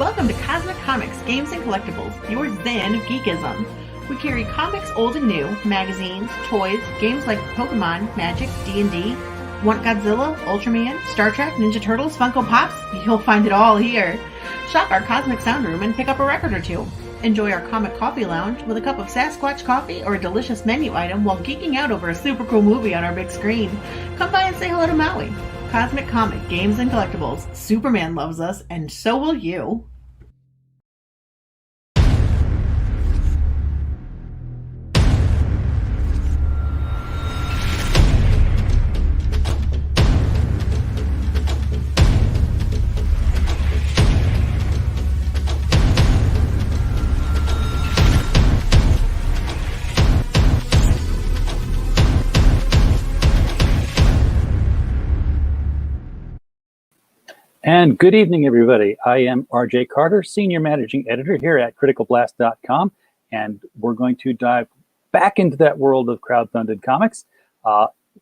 Welcome to Cosmic Comics, Games and Collectibles, your zen of geekism. We carry comics old and new, magazines, toys, games like Pokemon, Magic, D&D. Want Godzilla, Ultraman, Star Trek, Ninja Turtles, Funko Pops? You'll find it all here. Shop our Cosmic Sound Room and pick up a record or two. Enjoy our Comic Coffee Lounge with a cup of Sasquatch coffee or a delicious menu item while geeking out over a super cool movie on our big screen. Come by and say hello to Maui. Cosmic Comic, Games and Collectibles. Superman loves us, and so will you. And good evening, everybody. I am RJ Carter, Senior Managing Editor here at criticalblast.com, and we're going to dive back into that world of crowdfunded comics.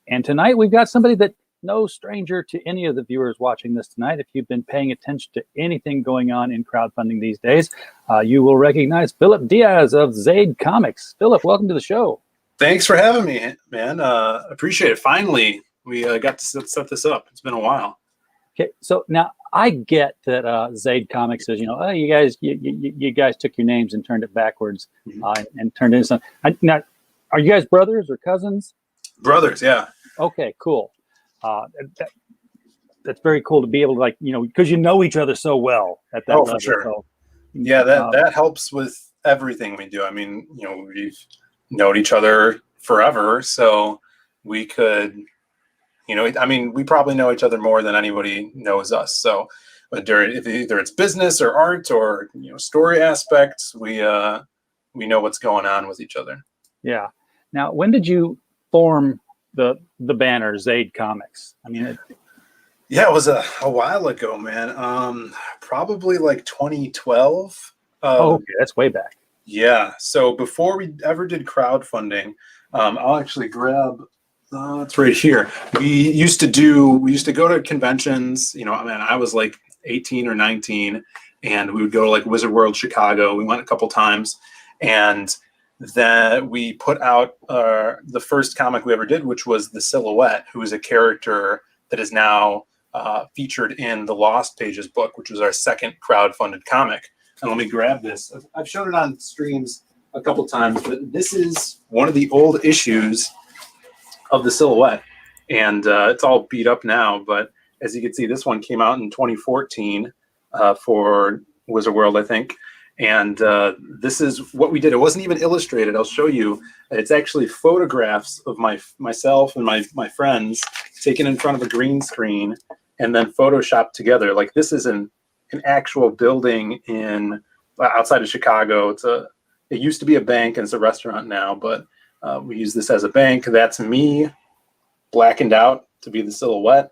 And tonight we've got somebody that no stranger to any of the viewers watching this tonight. If you've been paying attention to anything going on in crowdfunding these days, you will recognize Philip Diaz of Zaid Comics. Philip, welcome to the show. Thanks for having me, man. Appreciate it. Finally, we got to set this up. It's been a while. Okay, so now I get that Zaid Comics says, oh, you guys took your names and turned it backwards and turned it into something. Now, are you guys brothers or cousins? Brothers, yeah. Okay, cool. That's very cool to be able to, because you know each other so well at that level. For sure. So, yeah, that helps with everything we do. I mean, we've known each other forever, so we could... we probably know each other more than anybody knows us. So, either it's business or art or story aspects, we know what's going on with each other. Yeah. Now, when did you form the banner Zaid Comics? It was a while ago, man. Probably like 2012. Okay, that's way back. Yeah. So before we ever did crowdfunding, I'll actually grab. It's right here. We used to go to conventions. I was like 18 or 19, and we would go to like Wizard World Chicago. We went a couple times, and then we put out the first comic we ever did, which was the Silhouette, who is a character that is now featured in the Lost Pages book, which was our second crowdfunded comic. And let me grab this. I've shown it on streams a couple times, but this is one of the old issues of the Silhouette, and it's all beat up now, but as you can see, this one came out in 2014 for Wizard World, I think, and this is what we did. It wasn't even illustrated. I'll show you. It's actually photographs of myself and my friends taken in front of a green screen and then photoshopped together. Like, this is an actual building outside of Chicago. It used to be a bank and it's a restaurant now, but we use this as a bank. That's me blackened out to be the Silhouette.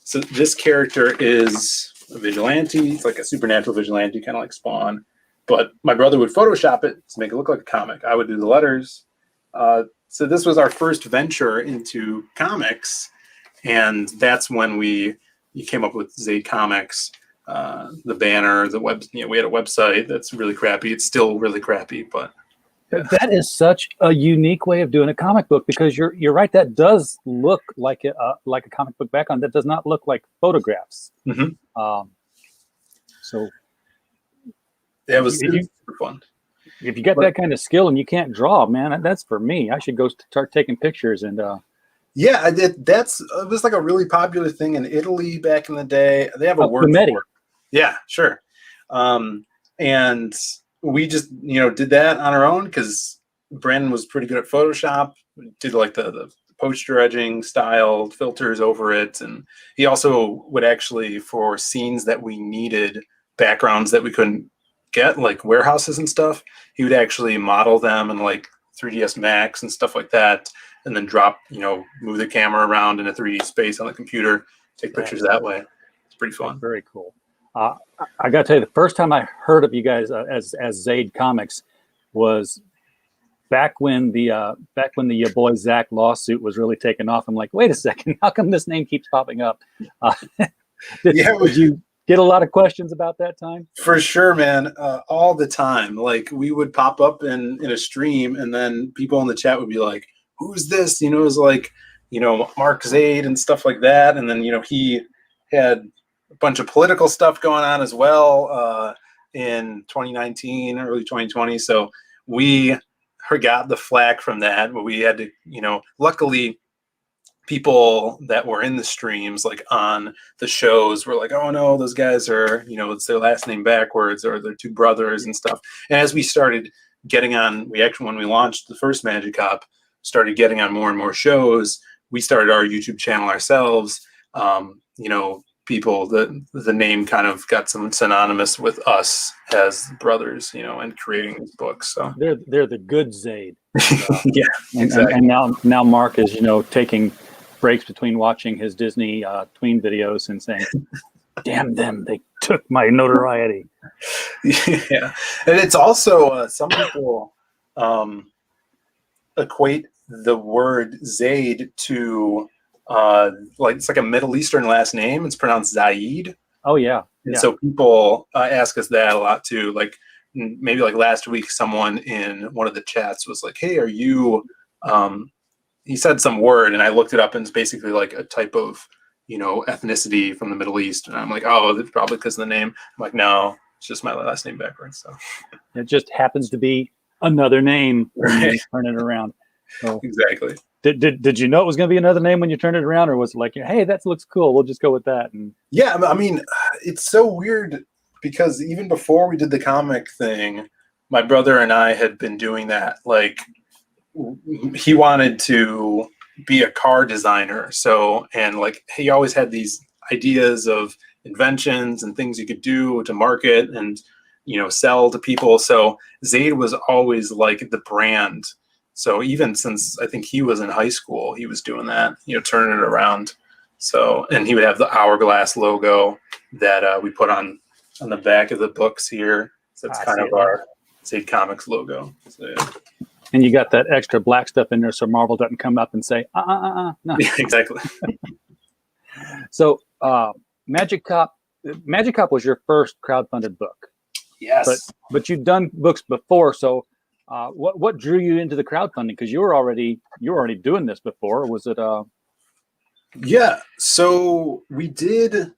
So this character is a vigilante. It's like a supernatural vigilante, kind of like Spawn. But my brother would Photoshop it to make it look like a comic. I would do the letters. So this was our first venture into comics. And that's when you came up with Zaid Comics, the banner, the web. We had a website that's really crappy. It's still really crappy, but... That is such a unique way of doing a comic book, because you're right. That does look like a comic book background. That does not look like photographs. Mm-hmm. So yeah, it was super fun. If you got that kind of skill and you can't draw, man, that's for me. I should go start taking pictures and. Yeah, it was like a really popular thing in Italy back in the day. They have a word for it. Yeah, sure. And we just, did that on our own because Brandon was pretty good at Photoshop. We did like the poster edging style filters over it. And he also would actually, for scenes that we needed backgrounds that we couldn't get, like warehouses and stuff, he would actually model them in like 3ds Max and stuff like that. And then move the camera around in a 3D space on the computer, take pictures that way. It's pretty fun. Very cool. I got to tell you, the first time I heard of you guys as Zaid Comics was back when the boy Zach lawsuit was really taking off. I'm like, wait a second, how come this name keeps popping up? Did get a lot of questions about that time? For sure, man. All the time. Like we would pop up in a stream, and then people in the chat would be like, "Who's this?" You know, it was like, Mark Zaid and stuff like that. And then he had a bunch of political stuff going on as well in 2019, early 2020. So we got the flack from that, but we had to, luckily people that were in the streams, like on the shows, were like, oh no, those guys are, it's their last name backwards, or they're two brothers and stuff. And as we started getting on, when we launched the first Magic Hop, started getting on more and more shows, we started our YouTube channel ourselves. People, the name kind of got some synonymous with us as brothers, and creating these books. So they're the good Zaid. Yeah, exactly. And now Mark is, taking breaks between watching his Disney tween videos and saying, damn them, they took my notoriety. Yeah. And it's also some people equate the word Zaid to it's like a Middle Eastern last name. It's pronounced Zaid. Oh yeah. And so people ask us that a lot too. Like maybe like last week, someone in one of the chats was like, hey, are you he said some word, and I looked it up, and it's basically like a type of, ethnicity from the Middle East. And I'm like, oh, it's probably because of the name. I'm like, no, it's just my last name backwards. So it just happens to be another name when you Right. turn it around. So Exactly. did you know it was going to be another name when you turned it around, or was it like, hey, that looks cool, we'll just go with that? And Yeah, I mean, it's so weird because even before we did the comic thing, my brother and I had been doing that. Like, he wanted to be a car designer. So, and like, he always had these ideas of inventions and things you could do to market and, sell to people. So Zaid was always like the brand. So even since I think he was in high school, he was doing that, turning it around. So, and he would have the hourglass logo that we put on the back of the books here. So it's kind of our Zaid Comics logo. So, yeah. And you got that extra black stuff in there so Marvel doesn't come up and say, no. Yeah, exactly. So Magic Cop was your first crowdfunded book. Yes. But you've done books before. So what drew you into the crowdfunding? Because you were already doing this before. Or was it Yeah. So we did,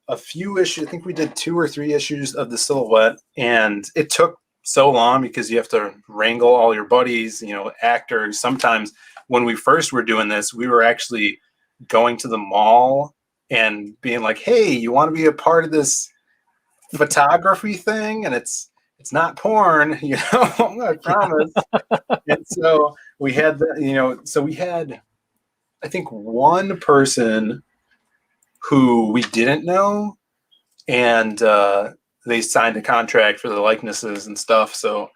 a few issues. I think we did 2 or 3 issues of the Silhouette, and it took so long because you have to wrangle all your buddies, actors. Sometimes when we first were doing this, we were actually going to the mall and being like, hey, you want to be a part of this photography thing? And it's not porn, I promise. And so we had we had, I think, one person who we didn't know, and they signed a contract for the likenesses and stuff, so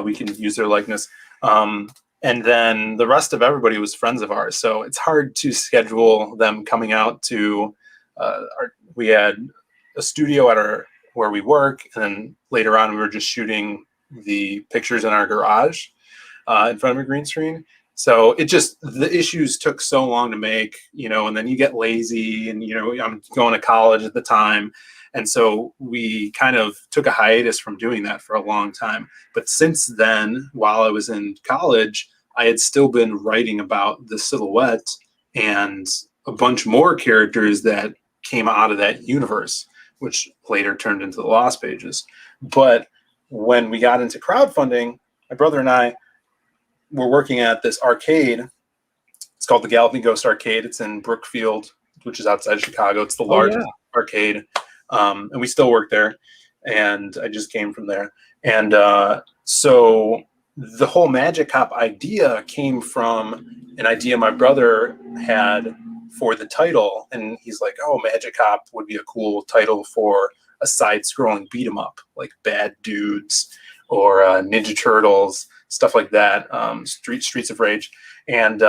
we can use their likeness. And then the rest of everybody was friends of ours, so it's hard to schedule them coming out to we had a studio at where we work, and then later on we were just shooting the pictures in our garage in front of a green screen. So the issues took so long to make, and then you get lazy, and, I'm going to college at the time. And so we kind of took a hiatus from doing that for a long time. But since then, while I was in college, I had still been writing about the Silhouette and a bunch more characters that came out of that universe, which later turned into the Lost Pages. But when we got into crowdfunding, my brother and I were working at this arcade. It's called the Galloping Ghost Arcade. It's in Brookfield, which is outside Chicago. It's the largest arcade. And we still work there. And I just came from there. And so the whole Magic Cop idea came from an idea my brother had for the title. And he's like, oh, Magic Cop would be a cool title for a side-scrolling beat-em-up, like Bad Dudes or Ninja Turtles, stuff like that, Streets of Rage. And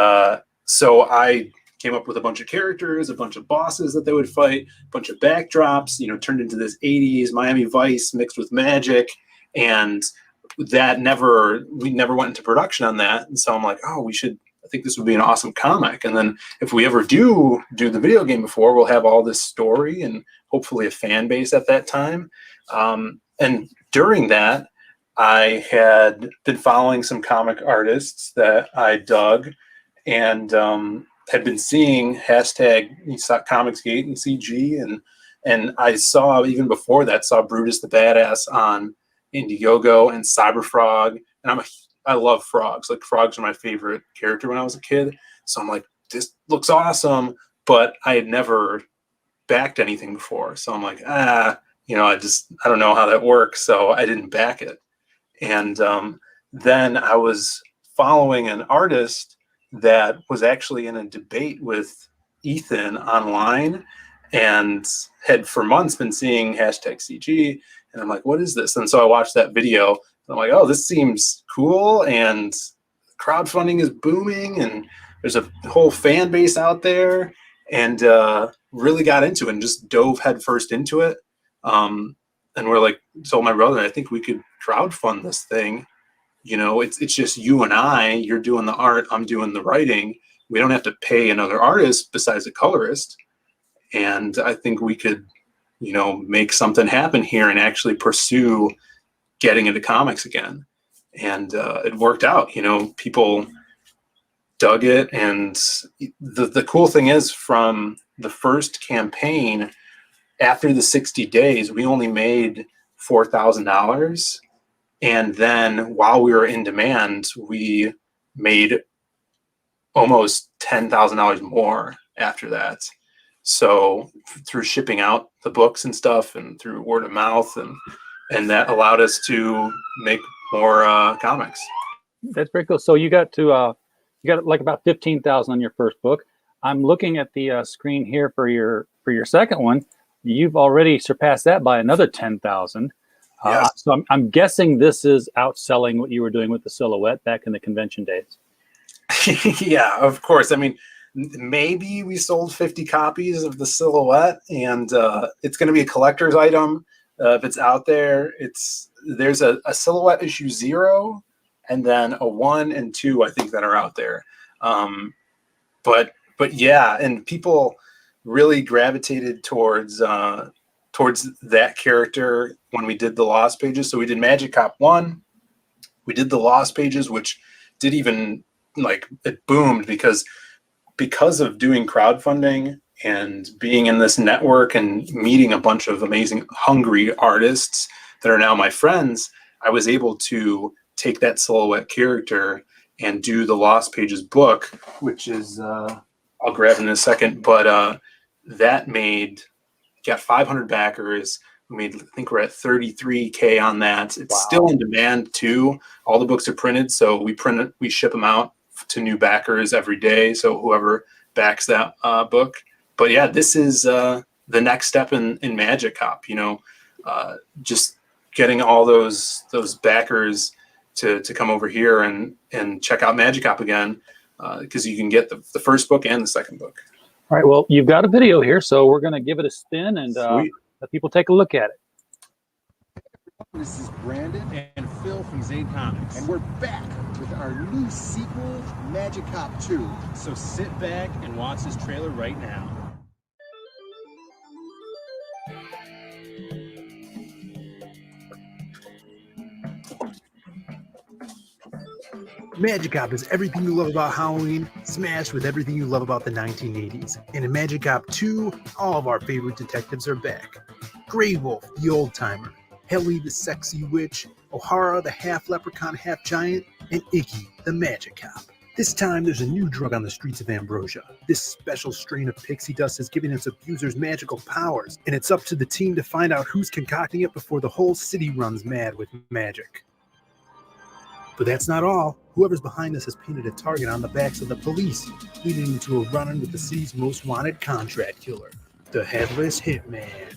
so I came up with a bunch of characters, a bunch of bosses that they would fight, a bunch of backdrops, turned into this 80s Miami Vice mixed with magic. And we never went into production on that. And so I'm like, oh, I think think this would be an awesome comic. And then if we ever do the video game before, we'll have all this story and hopefully a fan base at that time. And during that, I had been following some comic artists that I dug, and had been seeing hashtag Comicsgate and CG, and I saw, even before that, saw Brutus the Badass on Indiegogo and Cyberfrog, and I love frogs. Like, frogs are my favorite character when I was a kid. So I'm like, this looks awesome, but I had never backed anything before. So I'm like, I don't know how that works. So I didn't back it. And then I was following an artist that was actually in a debate with Ethan online, and had for months been seeing hashtag CG. And I'm like, what is this? And so I watched that video, and I'm like, oh, this seems cool. And crowdfunding is booming, and there's a whole fan base out there, and really got into it and just dove headfirst into it. And we're like, told my brother, I think we could crowdfund this thing. You know, it's just you and I. You're doing the art, I'm doing the writing. We don't have to pay another artist besides a colorist. And I think we could, make something happen here and actually pursue getting into comics again. And it worked out. People dug it. And the cool thing is, from the first campaign, after the 60 days, we only made $4,000. And then while we were in demand, we made almost $10,000 more after that. So through shipping out the books and stuff, and through word of mouth, and that allowed us to make more comics. That's very cool. So you got like about 15,000 on your first book. I'm looking at the screen here for your second one. You've already surpassed that by another 10,000. Yes. So I'm guessing this is outselling what you were doing with the silhouette back in the convention days. Yeah, of course. I mean, maybe we sold 50 copies of the silhouette, and it's going to be a collector's item. If it's out there, there's a silhouette issue 0, and then a 1 and 2, I think, that are out there. But yeah, and people really gravitated towards that character when we did the Lost Pages. So we did Magic Cop 1, we did the Lost Pages, which did even, it boomed because of doing crowdfunding and being in this network and meeting a bunch of amazing, hungry artists that are now my friends. I was able to take that silhouette character and do the Lost Pages book, which is, I'll grab in a second, but that got 500 backers. I think we're at 33K on that. It's still in demand too. All the books are printed, so we ship them out to new backers every day. So whoever backs that book. But yeah, this is the next step in Magic Cop. Just getting all those backers to come over here and check out Magic Cop again, because you can get the first book and the second book. All right. Well, you've got a video here, so we're going to give it a spin and let people take a look at it. This is Brandon and Phil from Zaid Comics, and we're back with our new sequel, Magic Cop 2. So sit back and watch this trailer right now. Magic Cop is everything you love about Halloween, smashed with everything you love about the 1980s. And in Magic Cop 2, all of our favorite detectives are back. Grey Wolf, the old-timer, Helly, the sexy witch, O'Hara, the half-leprechaun, half-giant, and Iggy, the Magic Cop. This time, there's a new drug on the streets of Ambrosia. This special strain of pixie dust is giving its abusers magical powers, and it's up to the team to find out who's concocting it before the whole city runs mad with magic. But that's not all. Whoever's behind this has painted a target on the backs of the police, leading into a run-in with the city's most wanted contract killer, the Headless Hitman.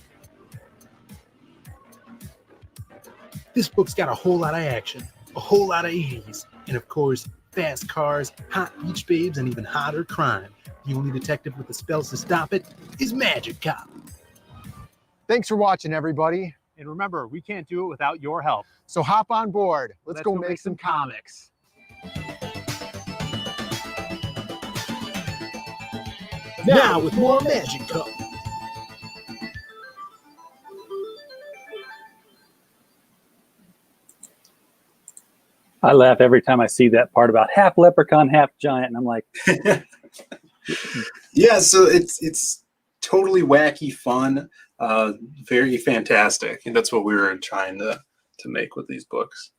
This book's got a whole lot of action, a whole lot of 80s, and of course, fast cars, hot beach babes, and even hotter crime. The only detective with the spells to stop it is Magic Cop. Thanks for watching, everybody. And remember, we can't do it without your help. So hop on board. Let's go make some comics. Now with more Magic Cup. I laugh every time I see that part about half leprechaun, half giant, and I'm like, Yeah, so it's totally wacky, fun, very fantastic, and that's what we were trying to make with these books.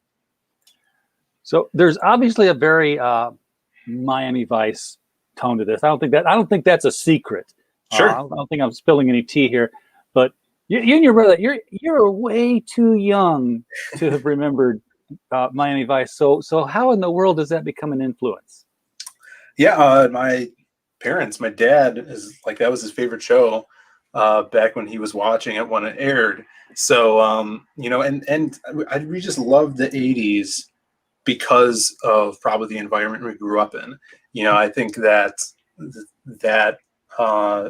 so there's obviously a very Miami Vice tone to this. I don't think that's a secret. Sure. I don't think I'm spilling any tea here, but you and your brother, you're way too young to have remembered Miami Vice. So how in the world does that become an influence? Yeah, my parents, my dad is like, that was his favorite show back when he was watching it when it aired. So you know, and we just loved the 80s because of probably the environment we grew up in. You know, I think that uh,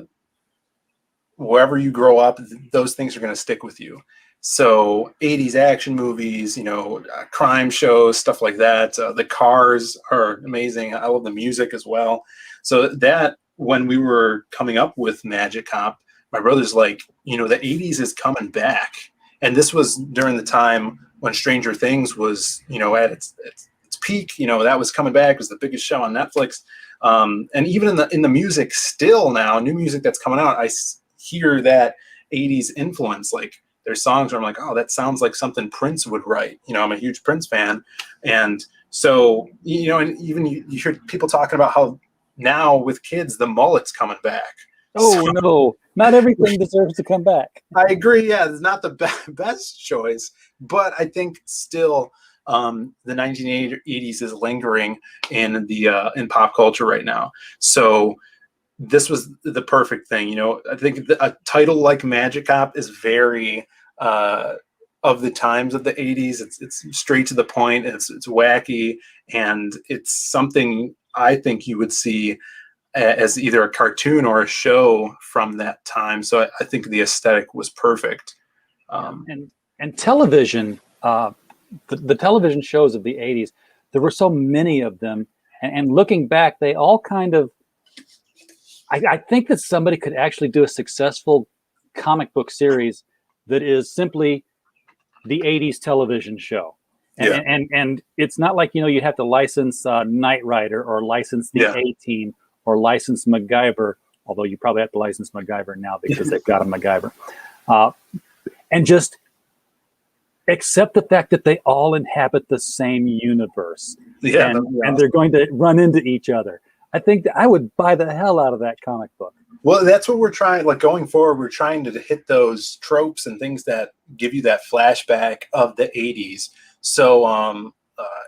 wherever you grow up, those things are going to stick with you. So 80s action movies, you know, crime shows, stuff like that. The cars are amazing. I love the music as well. So that when we were coming up with Magic Cop, my brother's like, you know, the 80s is coming back. And this was during the time when Stranger Things was, you know, at its peak. You know, that was coming back. It was the biggest show on Netflix. And even in the music still now, new music that's coming out, I hear that 80s influence. Like, there's songs where I'm like, oh, that sounds like something Prince would write. You know, I'm a huge Prince fan. And so, you know, and even you hear people talking about how now with kids, the mullet's coming back. Oh, So, no, not everything deserves to come back. I agree. Yeah, it's not the best choice, but I think still the 1980s is lingering in the in pop culture right now. So this was the perfect thing. You know, I think a title like Magic Cop is very of the times of the 80s. It's straight to the point. It's wacky, and it's something I think you would see as either a cartoon or a show from that time. So I think the aesthetic was perfect. And television, the television shows of the 80s, there were so many of them. And looking back, they all kind of, I think that somebody could actually do a successful comic book series that is simply the 80s television show. And it's not like, you know, you have to license Knight Rider or license the A-Team or license MacGyver, although you probably have to license MacGyver now because they've got a MacGyver. And just accept the fact that they all inhabit the same universe. And they're going to run into each other. I think that I would buy the hell out of that comic book. Well, that's what we're trying, like going forward, we're trying to hit those tropes and things that give you that flashback of the 80s. So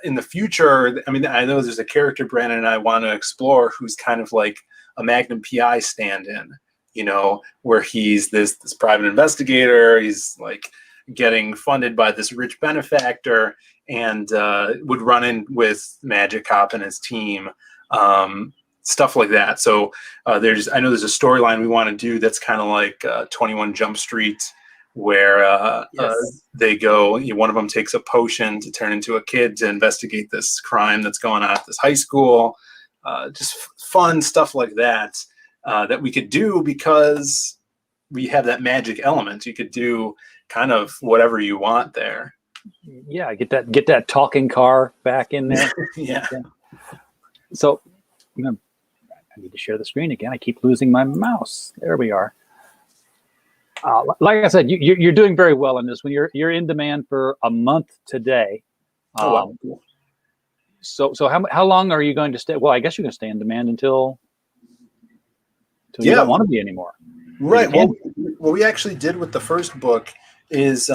in the future, I mean, I know there's a character Brandon and I want to explore who's kind of like a Magnum PI stand-in, you know, where he's this private investigator. He's like getting funded by this rich benefactor and would run in with Magic Cop and his team. Stuff like that. So I know there's a storyline we want to do that's kind of like 21 Jump Street, where they go, you know, one of them takes a potion to turn into a kid to investigate this crime that's going on at this high school. Just fun stuff like that that we could do because we have that magic element. You could do kind of whatever you want there. Yeah, get that talking car back in there. Yeah. So, you know, I need to share the screen again. I keep losing my mouse. There we are. Like I said, you're doing very well in this one. You're in demand for a month today. Wow. So how long are you going to stay? Well, I guess you're going to stay in demand until you don't want to be anymore. Right. Well, what we actually did with the first book is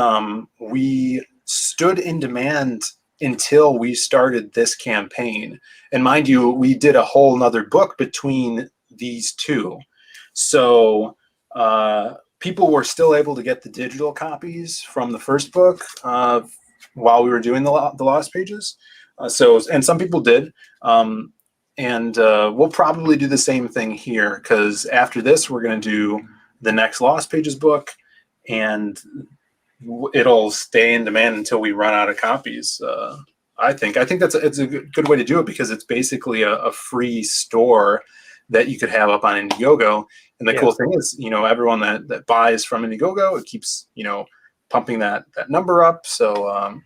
we stood in demand until we started this campaign. And mind you, we did a whole nother book between these two. So people were still able to get the digital copies from the first book while we were doing the Lost Pages. And some people did. And we'll probably do the same thing here, because after this, we're going to do the next Lost Pages book, and it'll stay in demand until we run out of copies. I think it's a good way to do it, because it's basically a free store that you could have up on Indiegogo. And the Yeah. cool thing is, everyone that buys from Indiegogo, it keeps, pumping that number up. So,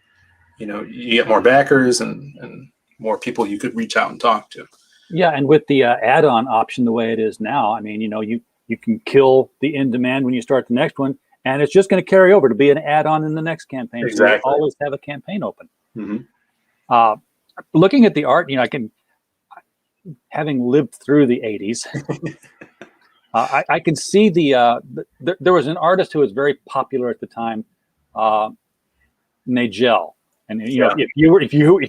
you get more backers and more people you could reach out and talk to. Yeah, and with the add-on option the way it is now, I mean, you can kill the in-demand when you start the next one, and it's just going to carry over to be an add-on in the next campaign. Exactly. So you'll always have a campaign open. Mm-hmm. Looking at the art, having lived through the 80s, I can see there was an artist who was very popular at the time, Nagel. And if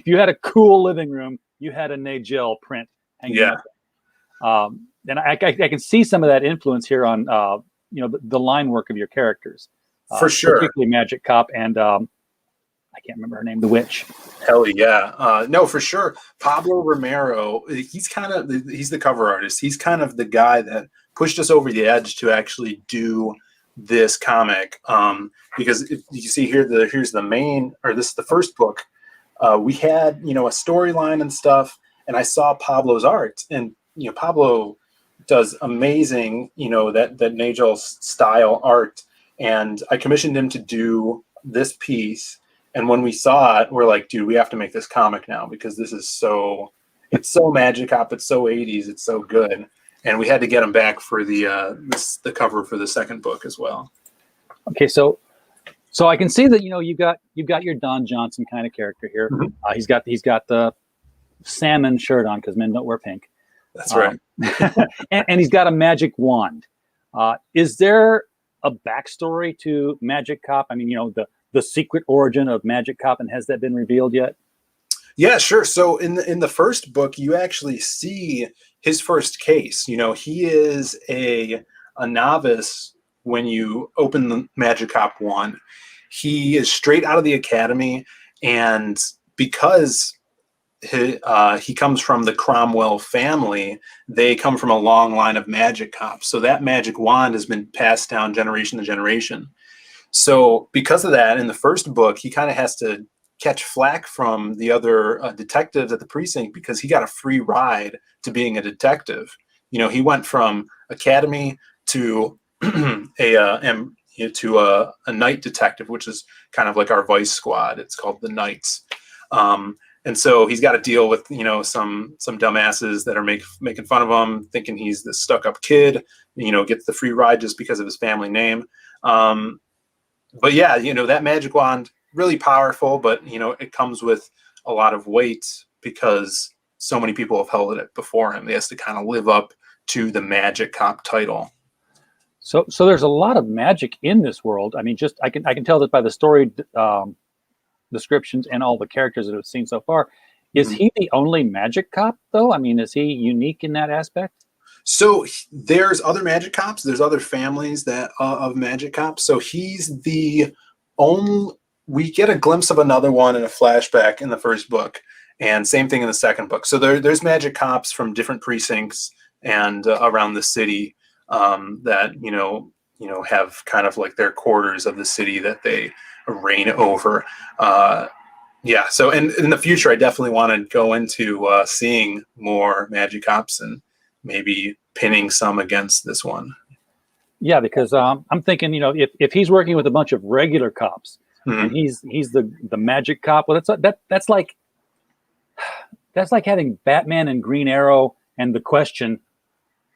you had a cool living room, you had a Nagel print hanging up. And I can see some of that influence here on the line work of your characters, for sure, particularly Magic Cop and I can't remember her name, the witch. Hell yeah, no, for sure. Pablo Romero, he's the cover artist. He's kind of the guy that pushed us over the edge to actually do this comic, because if you see here, here's the main, or this is the first book. We had a storyline and stuff, and I saw Pablo's art, and Pablo does amazing that Nagel style art, and I commissioned him to do this piece. And when we saw it, we're like, dude, we have to make this comic now, because this is it's so Magic Cop, it's so 80s, it's so good. And we had to get him back for the cover for the second book as well. Okay, so I can see that you've got your Don Johnson kind of character here. Mm-hmm. He's got the salmon shirt on because men don't wear pink. That's right. And he's got a magic wand. Is there a backstory to Magic Cop? I mean, the secret origin of Magic Cop, and has that been revealed yet? Yeah, sure. So in the first book, you actually see his first case. He is a novice when you open the Magic Cop 1. He is straight out of the academy, and because he comes from the Cromwell family, they come from a long line of Magic Cops. So that magic wand has been passed down generation to generation. So because of that, in the first book, he kind of has to catch flack from the other detectives at the precinct because he got a free ride to being a detective. He went from academy to a night detective, which is kind of like our vice squad. It's called the Knights. And so he's got to deal with, some dumbasses that are making fun of him, thinking he's this stuck-up kid, gets the free ride just because of his family name. But yeah, that magic wand, really powerful, but it comes with a lot of weight because so many people have held it before him. He has to kind of live up to the Magic Cop title. So there's a lot of magic in this world. I mean, I can tell that by the story descriptions and all the characters that I've seen so far. Is he the only Magic Cop, though? I mean, is he unique in that aspect? So there's other Magic Cops. There's other families of Magic Cops. So he's the only. We get a glimpse of another one in a flashback in the first book, and same thing in the second book. So there's Magic Cops from different precincts and around the city that have kind of like their quarters of the city that they reign over. Yeah. So in the future, I definitely want to go into seeing more Magic Cops and maybe pinning some against this one. Yeah, because I'm thinking, if he's working with a bunch of regular cops, mm-hmm. and he's the Magic Cop, well, that's like having Batman and Green Arrow and the Question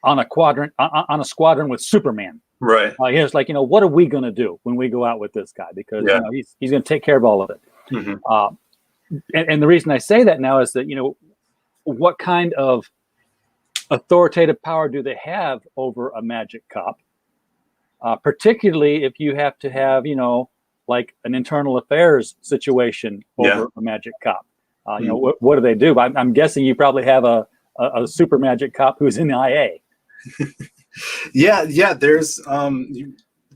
on a squadron with Superman. Right. He's like, what are we going to do when we go out with this guy? Because he's going to take care of all of it. Mm-hmm. And the reason I say that now is that what kind of authoritative power do they have over a Magic Cop? Particularly if you have to have, like an internal affairs situation over a Magic Cop. What do they do? I'm guessing you probably have a super Magic Cop who's in the IA. Yeah. There's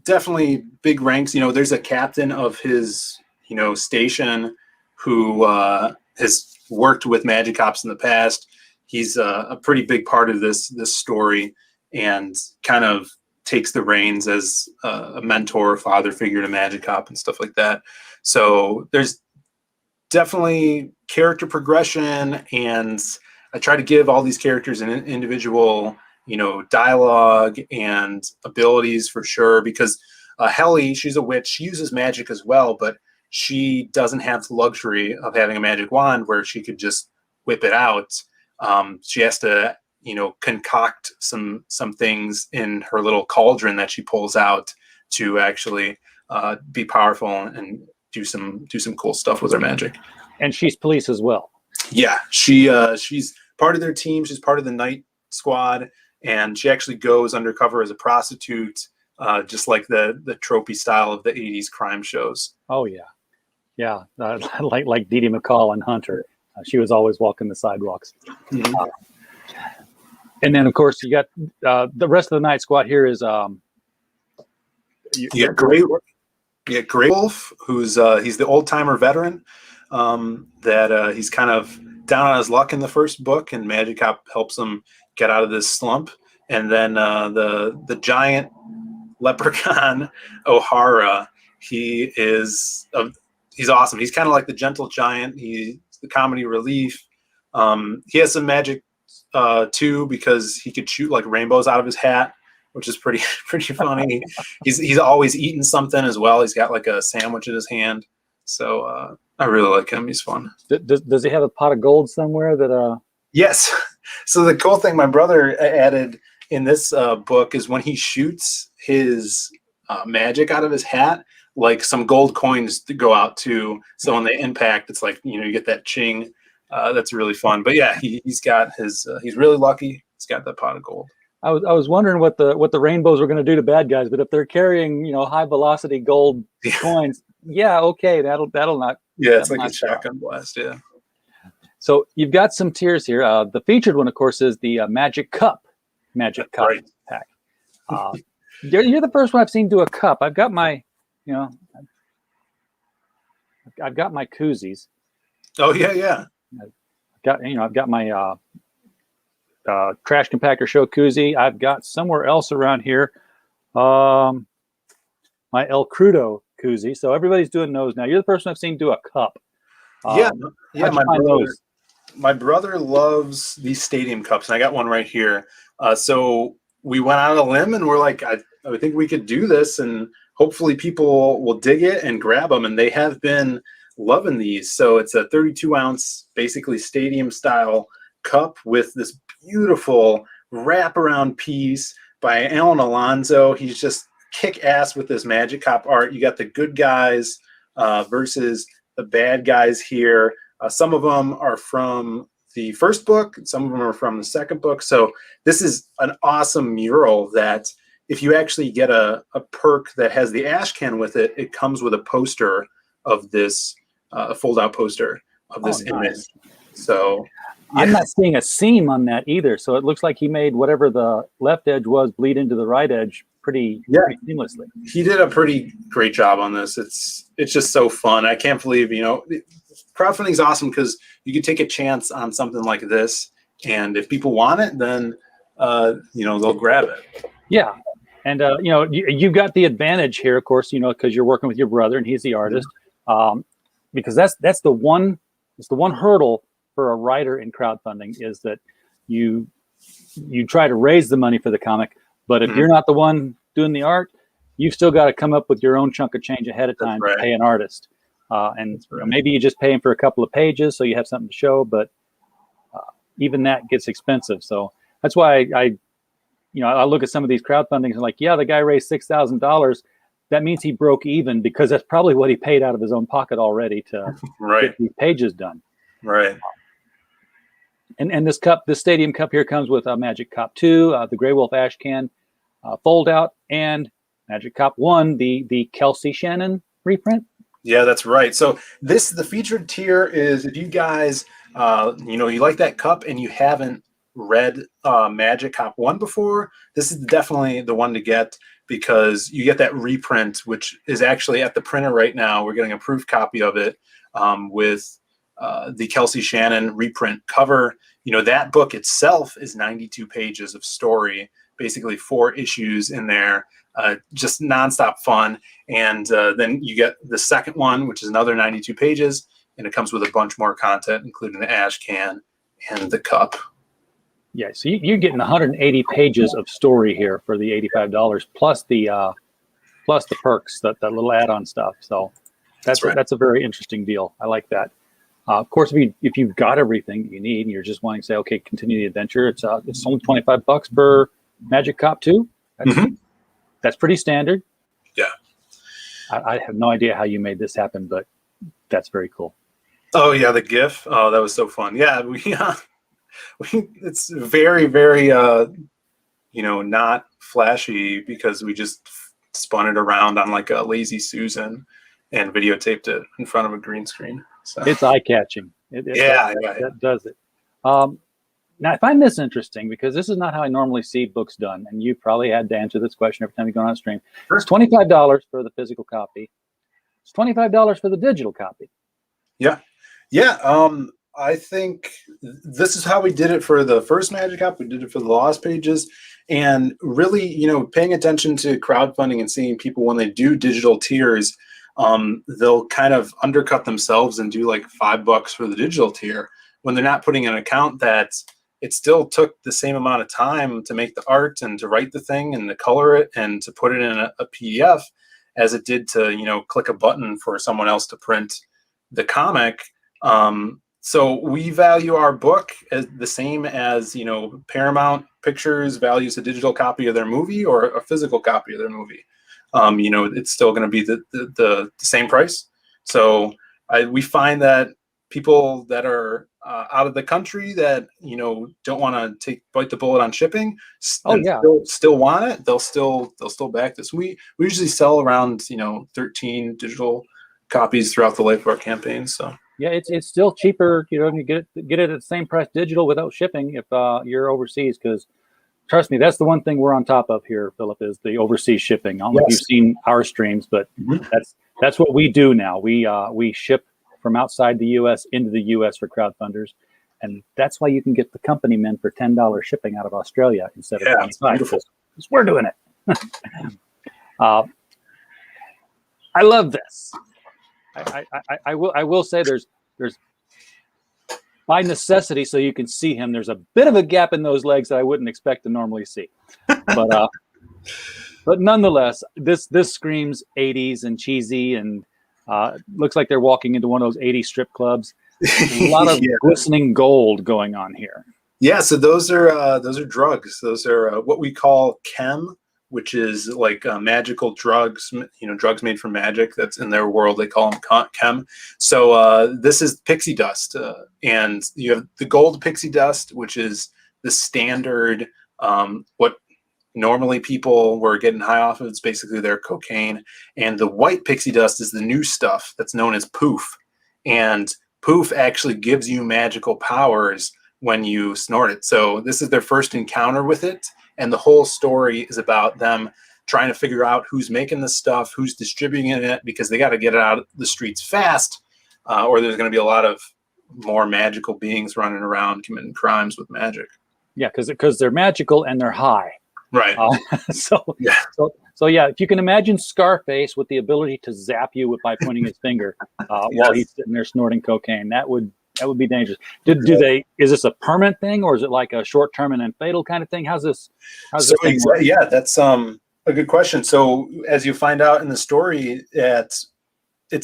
definitely big ranks. There's a captain of his, station who has worked with Magic Cops in the past. He's a pretty big part of this story and kind of takes the reins as a mentor, father figure to Magic Cop and stuff like that. So there's definitely character progression, and I try to give all these characters an individual dialogue and abilities for sure. Because Helly, she's a witch. She uses magic as well, but she doesn't have the luxury of having a magic wand where she could just whip it out. She has to, concoct some things in her little cauldron that she pulls out to actually be powerful and do some cool stuff with her magic. And she's police as well. Yeah, she's part of their team. She's part of the night squad, and she actually goes undercover as a prostitute, just like the tropey style of the '80s crime shows. Oh yeah, like Dee Dee McCall and Hunter. She was always walking the sidewalks. Mm-hmm. And then, of course, you got the rest of the night squad here is Grey Wolf, who's he's the old timer veteran. That he's kind of down on his luck in the first book, and Magic Cop helps him get out of this slump. And then the giant leprechaun O'Hara, he's awesome. He's kind of like the gentle giant. He's the comedy relief. He has some magic too, because he could shoot like rainbows out of his hat, which is pretty funny. He's always eating something as well. He's got like a sandwich in his hand. So I really like him. He's fun. Does he have a pot of gold somewhere that? Yes. So the cool thing my brother added in this book is when he shoots his magic out of his hat, like some gold coins to go out too. So when they impact, it's like, you get that ching. That's really fun. But yeah, he's got his. He's really lucky. He's got that pot of gold. I was wondering what the rainbows were going to do to bad guys, but if they're carrying high velocity gold coins, yeah, okay, that'll not. Yeah, it's like a shotgun blast. Yeah. So you've got some tiers here. The featured one, of course, is the Magic Cup Right. pack. You're the first one I've seen do a cup. I've got my, I've got my koozies. Oh yeah. I've got my trash compactor show koozie. I've got somewhere else around here my El Crudo koozie. So everybody's doing those now. You're the person I've seen do a cup. Yeah. My brother loves these stadium cups, and I got one right here. So we went out on a limb, and we're like, I think we could do this, and hopefully people will dig it and grab them. And they have been loving these. So it's a 32-ounce, basically stadium-style cup with this beautiful wraparound piece by Alan Alonso. He's just kick-ass with this Magic Cop art. You got the good guys versus the bad guys here. Some of them are from the first book. Some of them are from the second book. So this is an awesome mural that if you actually get a perk that has the ash can with it, it comes with a poster of this, a fold-out poster of this image. Nice. So yeah. I'm not seeing a seam on that either. So it looks like he made whatever the left edge was bleed into the right edge pretty seamlessly. He did a pretty great job on this. It's just so fun. I can't believe, crowdfunding is awesome because you could take a chance on something like this, and if people want it, then they'll grab it. Yeah, and you've got the advantage here, of course, because you're working with your brother and he's the artist. Because that's the one hurdle for a writer in crowdfunding is that you try to raise the money for the comic, but if you're not the one doing the art, you've still got to come up with your own chunk of change ahead of time to pay an artist. Maybe you just pay him for a couple of pages so you have something to show, but even that gets expensive. So that's why I look at some of these crowdfundings and like, yeah, the guy raised $6,000. That means he broke even because that's probably what he paid out of his own pocket already to get these pages done. Right. And this cup, this stadium cup here comes with a Magic Cop 2, the Grey Wolf Ash Can fold out, and Magic Cop 1, the Kelsey Shannon reprint. Yeah, that's right. So the featured tier is if you guys, you like that cup and you haven't read Magic Cop 1 before, this is definitely the one to get because you get that reprint, which is actually at the printer right now. We're getting a proof copy of it with the Kelsey Shannon reprint cover. That book itself is 92 pages of story, basically 4 issues in there. Just nonstop fun. And then you get the second one, which is another 92 pages, and it comes with a bunch more content, including the ash can and the cup. Yeah, so you're getting 180 pages of story here for the $85 plus the perks, that little add-on stuff. So That's right. that's a very interesting deal. I like that. Of course, if you've got everything you need and you're just wanting to say, okay, continue the adventure, it's only $25 for Magic Cop 2. That's pretty standard. Yeah. I have no idea how you made this happen, but that's very cool. Oh yeah, the GIF. Oh, that was so fun. Yeah, it's very, very not flashy because we just spun it around on like a Lazy Susan and videotaped it in front of a green screen. So it's eye-catching. That does it. Now, I find this interesting because this is not how I normally see books done, and you probably had to answer this question every time you go on stream. Sure. It's $25 for the physical copy. It's $25 for the digital copy. Yeah. I think this is how we did it for the first Magic Cop. We did it for the Lost Pages, and really, paying attention to crowdfunding and seeing people when they do digital tiers, they'll kind of undercut themselves and do like $5 for the digital tier when they're not putting an account that it still took the same amount of time to make the art and to write the thing and to color it and to put it in a PDF as it did to, click a button for someone else to print the comic. So we value our book as the same as, Paramount Pictures values a digital copy of their movie or a physical copy of their movie. It's still going to be the same price. So we find that people that are out of the country that, don't want to bite the bullet on shipping, still want it, they'll still back this. We usually sell around 13 digital copies throughout the life of our campaign. So yeah, it's still cheaper. You get it at the same price digital without shipping if you're overseas. Because trust me, that's the one thing we're on top of here, Philip, is the overseas shipping. I don't know if you've seen our streams, but that's what we do now. We ship from outside the U.S. into the U.S. for crowdfunders, and that's why you can get the company men for $10 shipping out of Australia instead of $25. Because we're doing it. I love this. I will say there's by necessity, so you can see him, there's a bit of a gap in those legs that I wouldn't expect to normally see, but nonetheless, this screams 80s and cheesy, and looks like they're walking into one of those 80s strip clubs. A lot of glistening gold going on here. Yeah, so those are drugs. Those are what we call chem, which is like magical drugs, drugs made from magic. That's in their world. They call them chem. So this is pixie dust. And you have the gold pixie dust, which is the standard, what normally people were getting high off of. It's basically their cocaine. And the white pixie dust is the new stuff that's known as poof. And poof actually gives you magical powers when you snort it. So this is their first encounter with it. And the whole story is about them trying to figure out who's making this stuff, who's distributing it, because they got to get it out of the streets fast, or there's going to be a lot of more magical beings running around committing crimes with magic. Yeah, because they're magical and they're high. Right. So if you can imagine Scarface with the ability to zap you by pointing his finger while he's sitting there snorting cocaine, that would be dangerous. Is this a permanent thing, or is it like a short term and then fatal kind of thing? How's this work? Yeah, that's a good question. So as you find out in the story, it's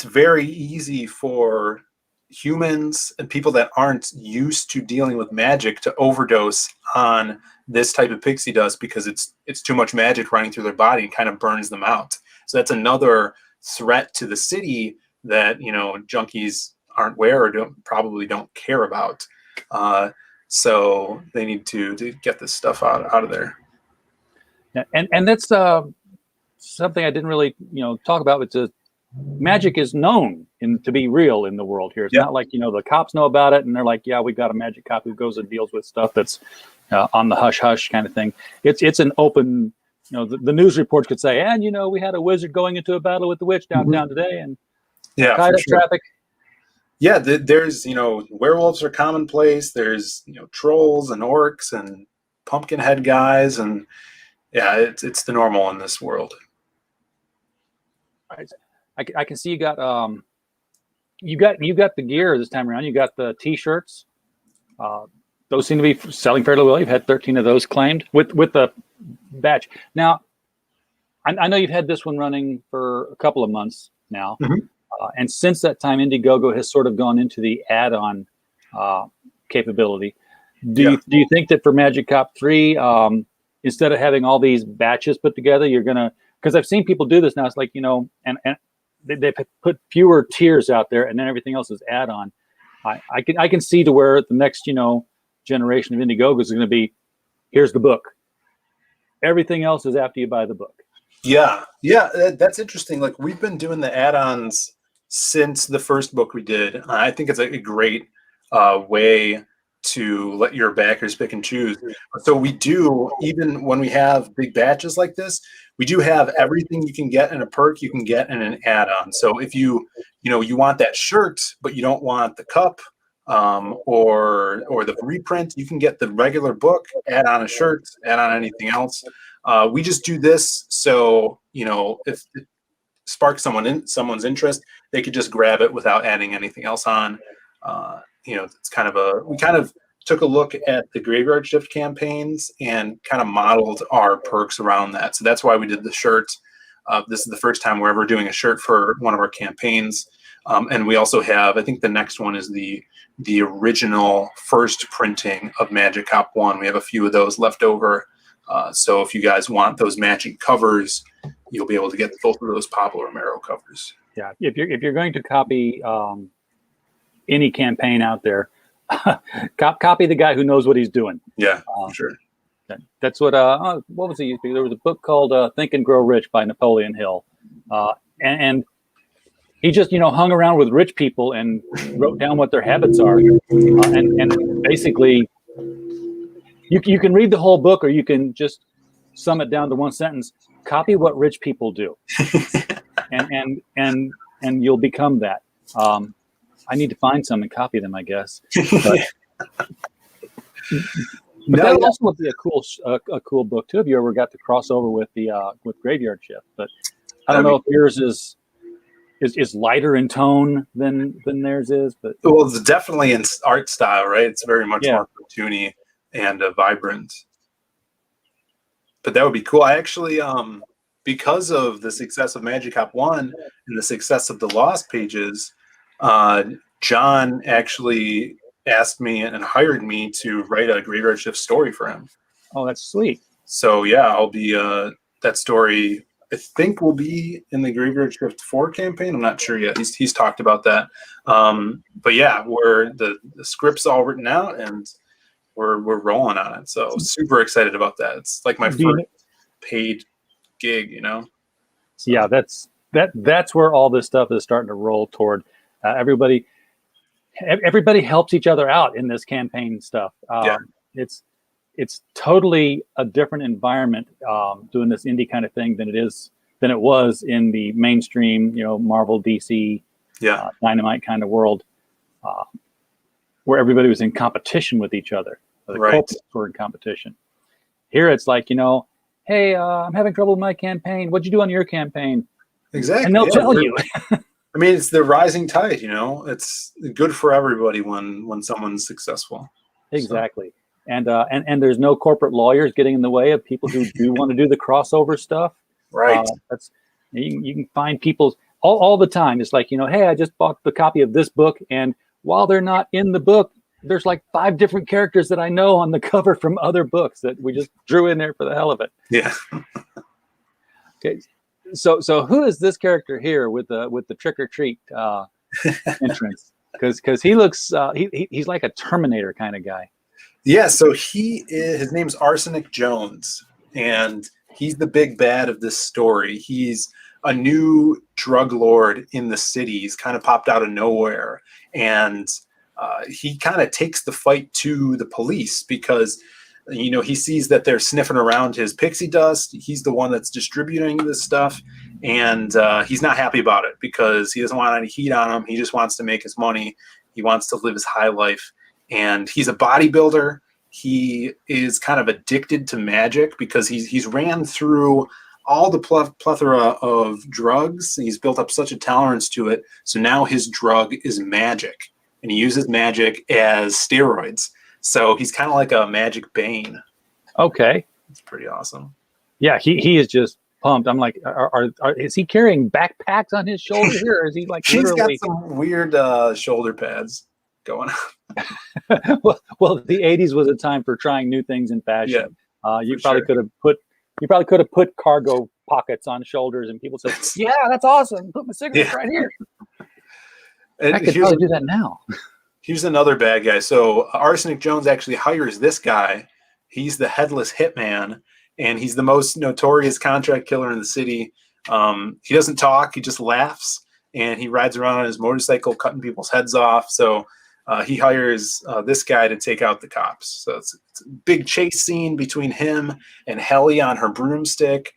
very easy for humans and people that aren't used to dealing with magic to overdose on this type of pixie dust because it's too much magic running through their body and kind of burns them out. So that's another threat to the city that junkies aren't aware or probably don't care about. So they need to get this stuff out of there. Yeah, and that's something I didn't really talk about. But magic is known to be real in the world here. It's not like the cops know about it and they're like, yeah, we've got a magic cop who goes and deals with stuff that's on the hush hush kind of thing. It's an open. The news reports could say, and we had a wizard going into a battle with the witch downtown today, and tied up traffic. Yeah, there's werewolves are commonplace. There's trolls and orcs and pumpkin head guys, and it's the normal in this world. I can see you got the gear this time around. You got the t-shirts. those seem to be selling fairly well. You've had 13 of those claimed with the batch. Now, I know you've had this one running for a couple of months now. Mhm. And since that time, Indiegogo has sort of gone into the add-on capability. Do you think that for Magic Cop 3, instead of having all these batches put together, you're going to, because I've seen people do this now, it's like, and they put fewer tiers out there and then everything else is add-on. I can see to where the next, generation of Indiegogo is going to be, here's the book. Everything else is after you buy the book. Yeah, that's interesting. Like we've been doing the add-ons since the first book we did. I think it's a great way to let your backers pick and choose. So we do, even when we have big batches like this, we do have everything you can get in a perk, you can get in an add-on. So if you want that shirt, but you don't want the cup or the reprint, you can get the regular book, add on a shirt, add on anything else. We just do this so if it sparks someone's interest, they could just grab it without adding anything else on. It's we kind of took a look at the Graveyard Shift campaigns and kind of modeled our perks around that. So that's why we did the shirt. This is the first time we're ever doing a shirt for one of our campaigns. And we also have, I think the next one is the original first printing of Magic Cop 1. We have a few of those left over. So if you guys want those matching covers, you'll be able to get both of those Pablo Romero covers. Yeah, if you're going to copy any campaign out there, copy the guy who knows what he's doing. Yeah, for sure. That's what was it? There was a book called Think and Grow Rich by Napoleon Hill, and he just hung around with rich people and wrote down what their habits are, and basically you can read the whole book or you can just sum it down to one sentence. Copy what rich people do, and you'll become that. I need to find some and copy them, I guess. But that also would be a cool book too if you ever got to cross over with with Graveyard Shift. But I don't know if yours is lighter in tone than theirs is. But it's definitely in art style, right? It's very much more cartoony and vibrant. But that would be cool. I actually, because of the success of Magic Cop 1 and the success of the Lost Pages, John actually asked me and hired me to write a Graveyard Shift story for him. Oh, that's sweet. So yeah, I'll be that story I think will be in the Graveyard Shift 4 campaign. I'm not sure yet. He's talked about that. But yeah, the script's all written out and we're rolling on it. So super excited about that. It's like my first paid gig, So. Yeah, that's where all this stuff is starting to roll toward. Everybody helps each other out in this campaign stuff. It's totally a different environment doing this indie kind of thing than it was in the mainstream, Marvel, DC, Dynamite kind of world, where everybody was in competition with each other. The culprits were in competition. Here it's like, hey, I'm having trouble with my campaign. What'd you do on your campaign? Exactly. And they'll tell you. I mean, it's the rising tide, It's good for everybody when someone's successful. Exactly. So. And there's no corporate lawyers getting in the way of people who do want to do the crossover stuff. Right. You can find people all the time. It's like, hey, I just bought the copy of this book, and while they're not in the book, there's like 5 different characters that I know on the cover from other books that we just drew in there for the hell of it. Yeah. Okay. So who is this character here with the trick or treat entrance? Because he looks he's like a Terminator kind of guy. Yeah. So his name's Arsenic Jones, and he's the big bad of this story. He's a new drug lord in the city. He's kind of popped out of nowhere, and he kind of takes the fight to the police because he sees that they're sniffing around his pixie dust. He's the one that's distributing this stuff, and he's not happy about it because he doesn't want any heat on him. He just wants to make his money. He wants to live his high life, and he's a bodybuilder. He is kind of addicted to magic because he's ran through all the plethora of drugs. He's built up such a tolerance to it. So now his drug is magic, and he uses magic as steroids. So he's kind of like a Magic Bane. Okay. It's pretty awesome. Yeah, he is just pumped. I'm like, is he carrying backpacks on his shoulder here, or is he like He's literally? got some weird shoulder pads going on. well, the '80s was a time for trying new things in fashion. You for probably sure. could have put cargo pockets on shoulders, and people said, "Yeah, that's awesome. Put my cigarettes right here." And I could probably do that now. Here's another bad guy. So Arsenic Jones actually hires this guy. He's the headless hitman, and he's the most notorious contract killer in the city. He doesn't talk; he just laughs, and he rides around on his motorcycle, cutting people's heads off. So he hires this guy to take out the cops. So it's a big chase scene between him and Helly on her broomstick.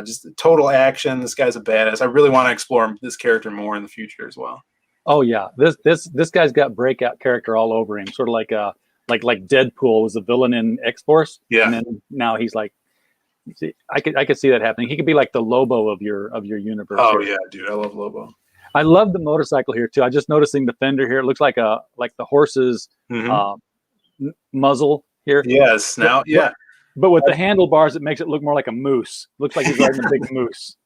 Just total action. This guy's a badass. I really want to explore this character more in the future as well. Oh yeah, this guy's got breakout character all over him. Sort of like like Deadpool was a villain in X-Force. Yeah. And then now he's like, see, I could see that happening. He could be like the Lobo of your universe. Oh here. yeah, dude, I love Lobo. I love the motorcycle here too. I just noticing the fender here. It looks like the horse's muzzle here. Yes. Now, yeah. But with the handlebars, it makes it look more like a moose. Looks like he's riding a big moose.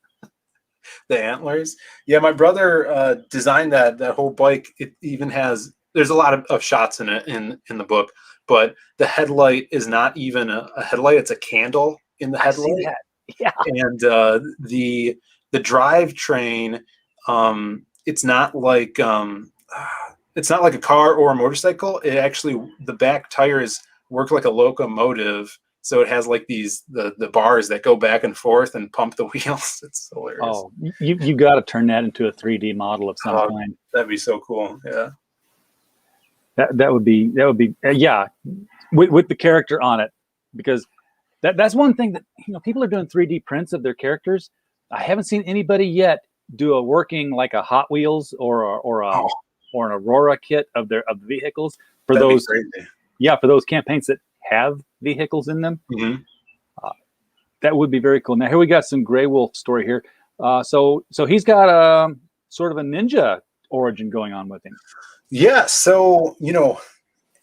The antlers. Yeah, my brother designed that whole bike. It even has. There's a lot of shots in it in the book, but the headlight is not even a headlight. It's a candle in the headlight. I see that. Yeah. And the drivetrain. It's not like a car or a motorcycle. It actually, the back tires work like a locomotive. So it has like the bars that go back and forth and pump the wheels. It's hilarious. Oh, you got to turn that into a 3D model of some kind. That'd be so cool. Yeah. That would be yeah, with the character on it, because that's one thing that people are doing 3D prints of their characters. I haven't seen anybody yet do a working like a Hot Wheels or an Aurora kit of the vehicles for That'd those. be crazy. Yeah, for those campaigns that have vehicles in them. Mm-hmm. That would be very cool. Now here we got some Grey Wolf story here. So he's got a sort of a ninja origin going on with him. Yeah. So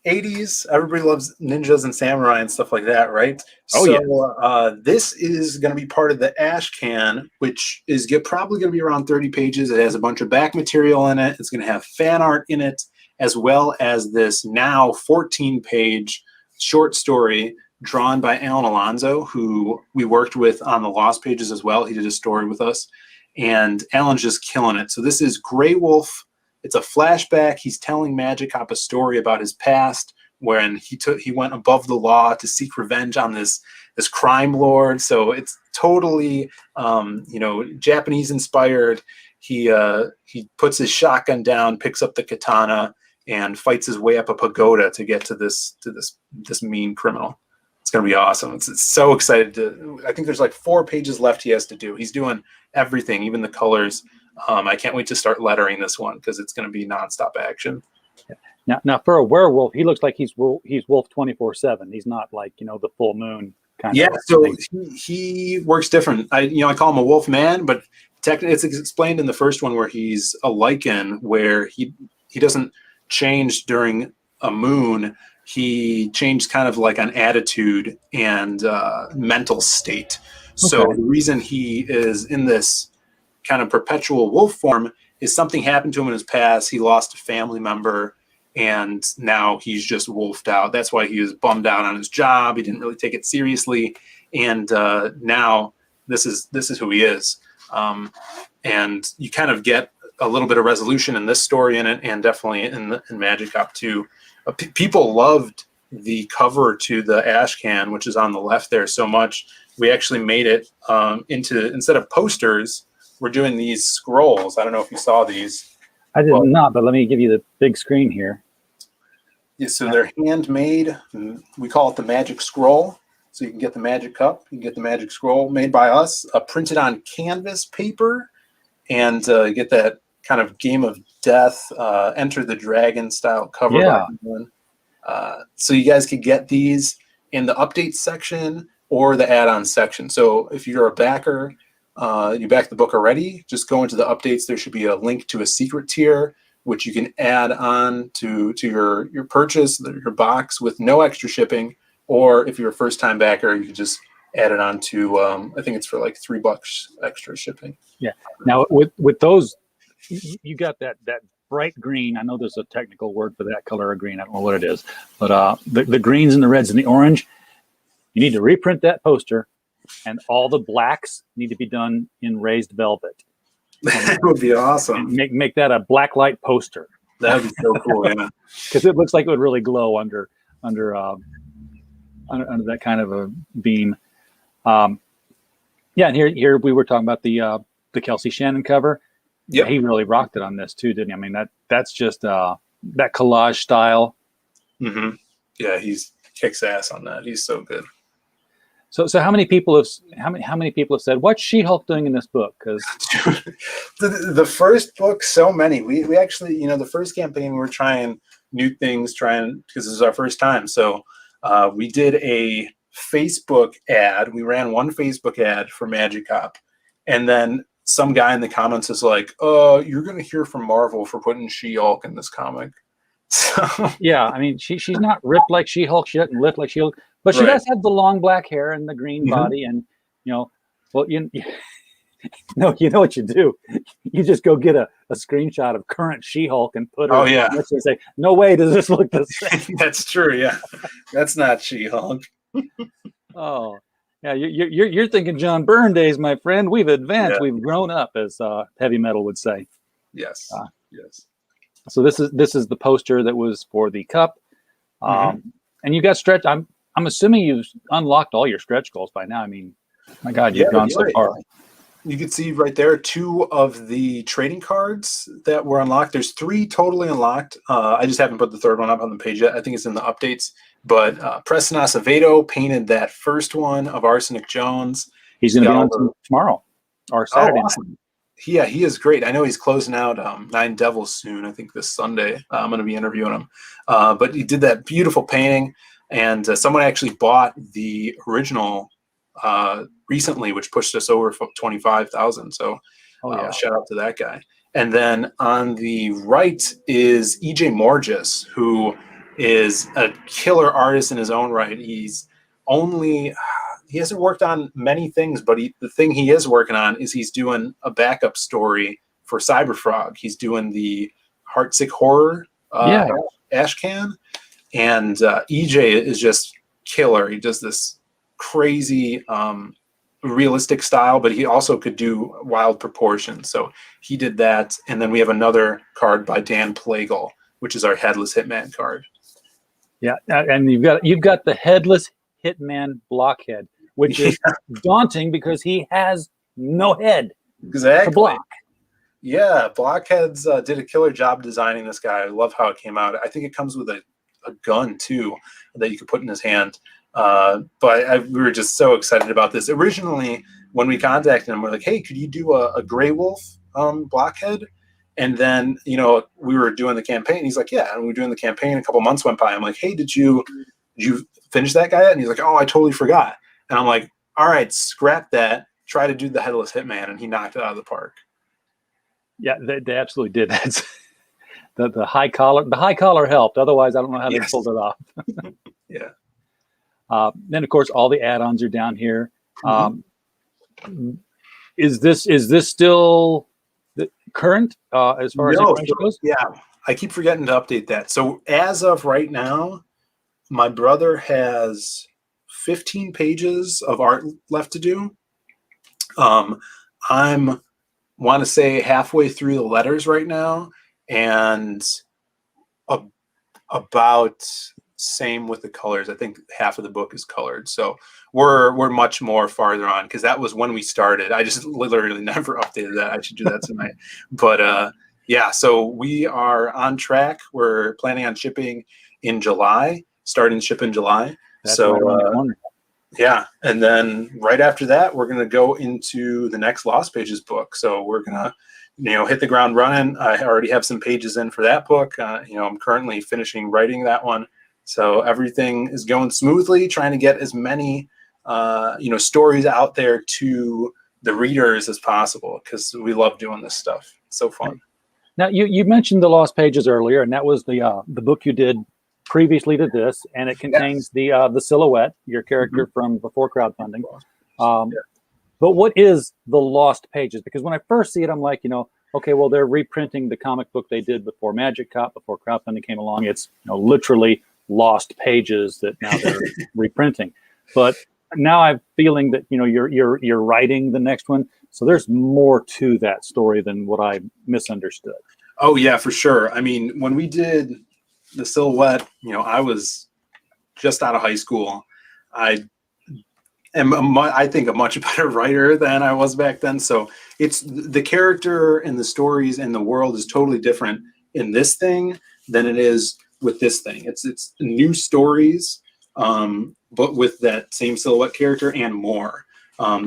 80s, everybody loves ninjas and samurai and stuff like that, right? Oh, so this is going to be part of the Ash Can, which is probably going to be around 30 pages. It has a bunch of back material in it. It's going to have fan art in it, as well as this now 14-page short story drawn by Alan Alonso, who we worked with on the Lost Pages as well. He did a story with us, and Alan's just killing it. So this is Grey Wolf. It's a flashback. He's telling Magikarp a story about his past, when he went above the law to seek revenge on this crime lord. So it's totally Japanese inspired. He puts his shotgun down, picks up the katana, and fights his way up a pagoda to get to this mean criminal. It's going to be awesome. It's so excited I think there's like 4 pages left he has to do. He's doing everything, even the colors. I can't wait to start lettering this one because it's going to be nonstop action. Now for a werewolf, he looks like he's wolf 24/7. He's not like the full moon kind of. Yeah, so he works different. I call him a wolf man, but technically it's explained in the first one where he's a lichen, where he doesn't change during a moon. He changed kind of like an attitude and mental state. So the reason he is in this kind of perpetual wolf form is something happened to him in his past. He lost a family member, and now he's just wolfed out. That's why he was bummed out on his job. He didn't really take it seriously, and now this is who he is. And you kind of get a little bit of resolution in this story in it, and definitely in Magikarp 2. People loved the cover to the Ash Can, which is on the left there, so much. We actually made it into, instead of posters, we're doing these scrolls. I don't know if you saw these. I did not, but let me give you the big screen here. Yeah, so they're handmade. We call it the Magic Scroll. So you can get the Magic Cup, you can get the Magic Scroll made by us, printed on canvas paper, and you get that kind of Game of Death, Enter the Dragon style cover. Yeah. So you guys could get these in the update section or the add-on section. So if you're a backer, you backed the book already, just go into the updates. There should be a link to a secret tier which you can add on to your purchase, your box with no extra shipping. Or if you're a first time backer, you can just add it on to I think it's for like $3 extra shipping. Yeah. Now with those, you got that bright green. I know there's a technical word for that color of green. I don't know what it is, but the greens and the reds and the orange, you need to reprint that poster, and all the blacks need to be done in raised velvet. That would be awesome. Make that a black light poster. That would be so cool, yeah. Because it looks like it would really glow under that kind of a beam. Yeah, and here we were talking about the Kelsey Shannon cover. Yep. Yeah, he really rocked it on this too, didn't he? I mean, that's just that collage style. Mm-hmm. Yeah, he's kicks ass on that. He's so good. So how many people have said, what's She-Hulk doing in this book? Because the first book, so many. We actually, the first campaign we were trying new things, because this is our first time. So we did a Facebook ad. We ran one Facebook ad for Magic Cop, and then some guy in the comments is like, you're going to hear from Marvel for putting She-Hulk in this comic. So yeah, I mean, she's not ripped like She-Hulk. She doesn't lift like She-Hulk, but she does have the long black hair and the green body, and well, you know what you do? You just go get a screenshot of current She-Hulk and put her. Oh yeah. And say, no way does this look the same. That's true. Yeah, that's not She-Hulk. Oh, yeah. You're thinking John Byrne days, my friend. We've advanced. Yeah. We've grown up, as heavy metal would say. Yes. Yes. So this is the poster that was for the cup, and you got stretch. I'm assuming you've unlocked all your stretch goals by now. I mean, my God, you've gone so far. You can see right there 2 of the trading cards that were unlocked. There's 3 totally unlocked. I just haven't put the third one up on the page yet. I think it's in the updates. But Preston Acevedo painted that first one of Arsenic Jones. He's going to be on tomorrow or Saturday. Oh, awesome. Yeah, he is great. I know he's closing out Nine Devils soon. I think this Sunday. I'm going to be interviewing him. But he did that beautiful painting, and someone actually bought the original recently, which pushed us over 25,000. So shout out to that guy. And then on the right is EJ Morges, who is a killer artist in his own right. He hasn't worked on many things, but the thing he is working on is he's doing a backup story for Cyberfrog. He's doing the Heartsick Horror Ashcan, and EJ is just killer. He does this crazy realistic style, but he also could do wild proportions. So he did that, and then we have another card by Dan Plagle, which is our Headless Hitman card. Yeah, and you've got the Headless Hitman Blockhead, which is daunting because he has no head. Exactly. To block. Yeah, Blockheads did a killer job designing this guy. I love how it came out. I think it comes with a gun too that you could put in his hand. But we were just so excited about this. Originally, when we contacted him, we're like, "Hey, could you do a Grey Wolf Blockhead?" And then we were doing the campaign. He's like, "Yeah," and we were doing the campaign. A couple months went by. I'm like, "Hey, did you finish that guy yet?" And he's like, "Oh, I totally forgot." And I'm like, "All right, scrap that. Try to do the Headless Hitman," and he knocked it out of the park. Yeah, they absolutely did. That's the high collar. The high collar helped. Otherwise, I don't know how they pulled it off. Yeah. Then, of course, all the add-ons are down here. Is this still current as far as information goes? Yeah, I keep forgetting to update that. So as of right now, my brother has 15 pages of art left to do. I'm want to say halfway through the letters right now, and about same with the colors. I think half of the book is colored, so we're much more farther on, because that was when we started. I just literally never updated that. I should do that tonight. But so we are on track. We're planning on shipping in July, starting to ship in July. That's yeah, and then right after that, we're going to go into the next Lost Pages book. So we're going to, hit the ground running. I already have some pages in for that book. I'm currently finishing writing that one. So everything is going smoothly, trying to get as many, stories out there to the readers as possible, because we love doing this stuff. It's so fun. Now you mentioned the Lost Pages earlier, and that was the book you did previously to this, and it contains the silhouette, your character from before crowdfunding. But what is the Lost Pages? Because when I first see it, I'm like, okay, well, they're reprinting the comic book they did before Magic Cop, before crowdfunding came along. It's literally lost pages that now they're reprinting. But now I'm feeling that you're writing the next one, so there's more to that story than what I misunderstood. Oh yeah, for sure. I mean, when we did the silhouette, I was just out of high school. I am, I think, a much better writer than I was back then. So it's the character and the stories and the world is totally different in this thing than it is with this thing. It's new stories, but with that same silhouette character and more.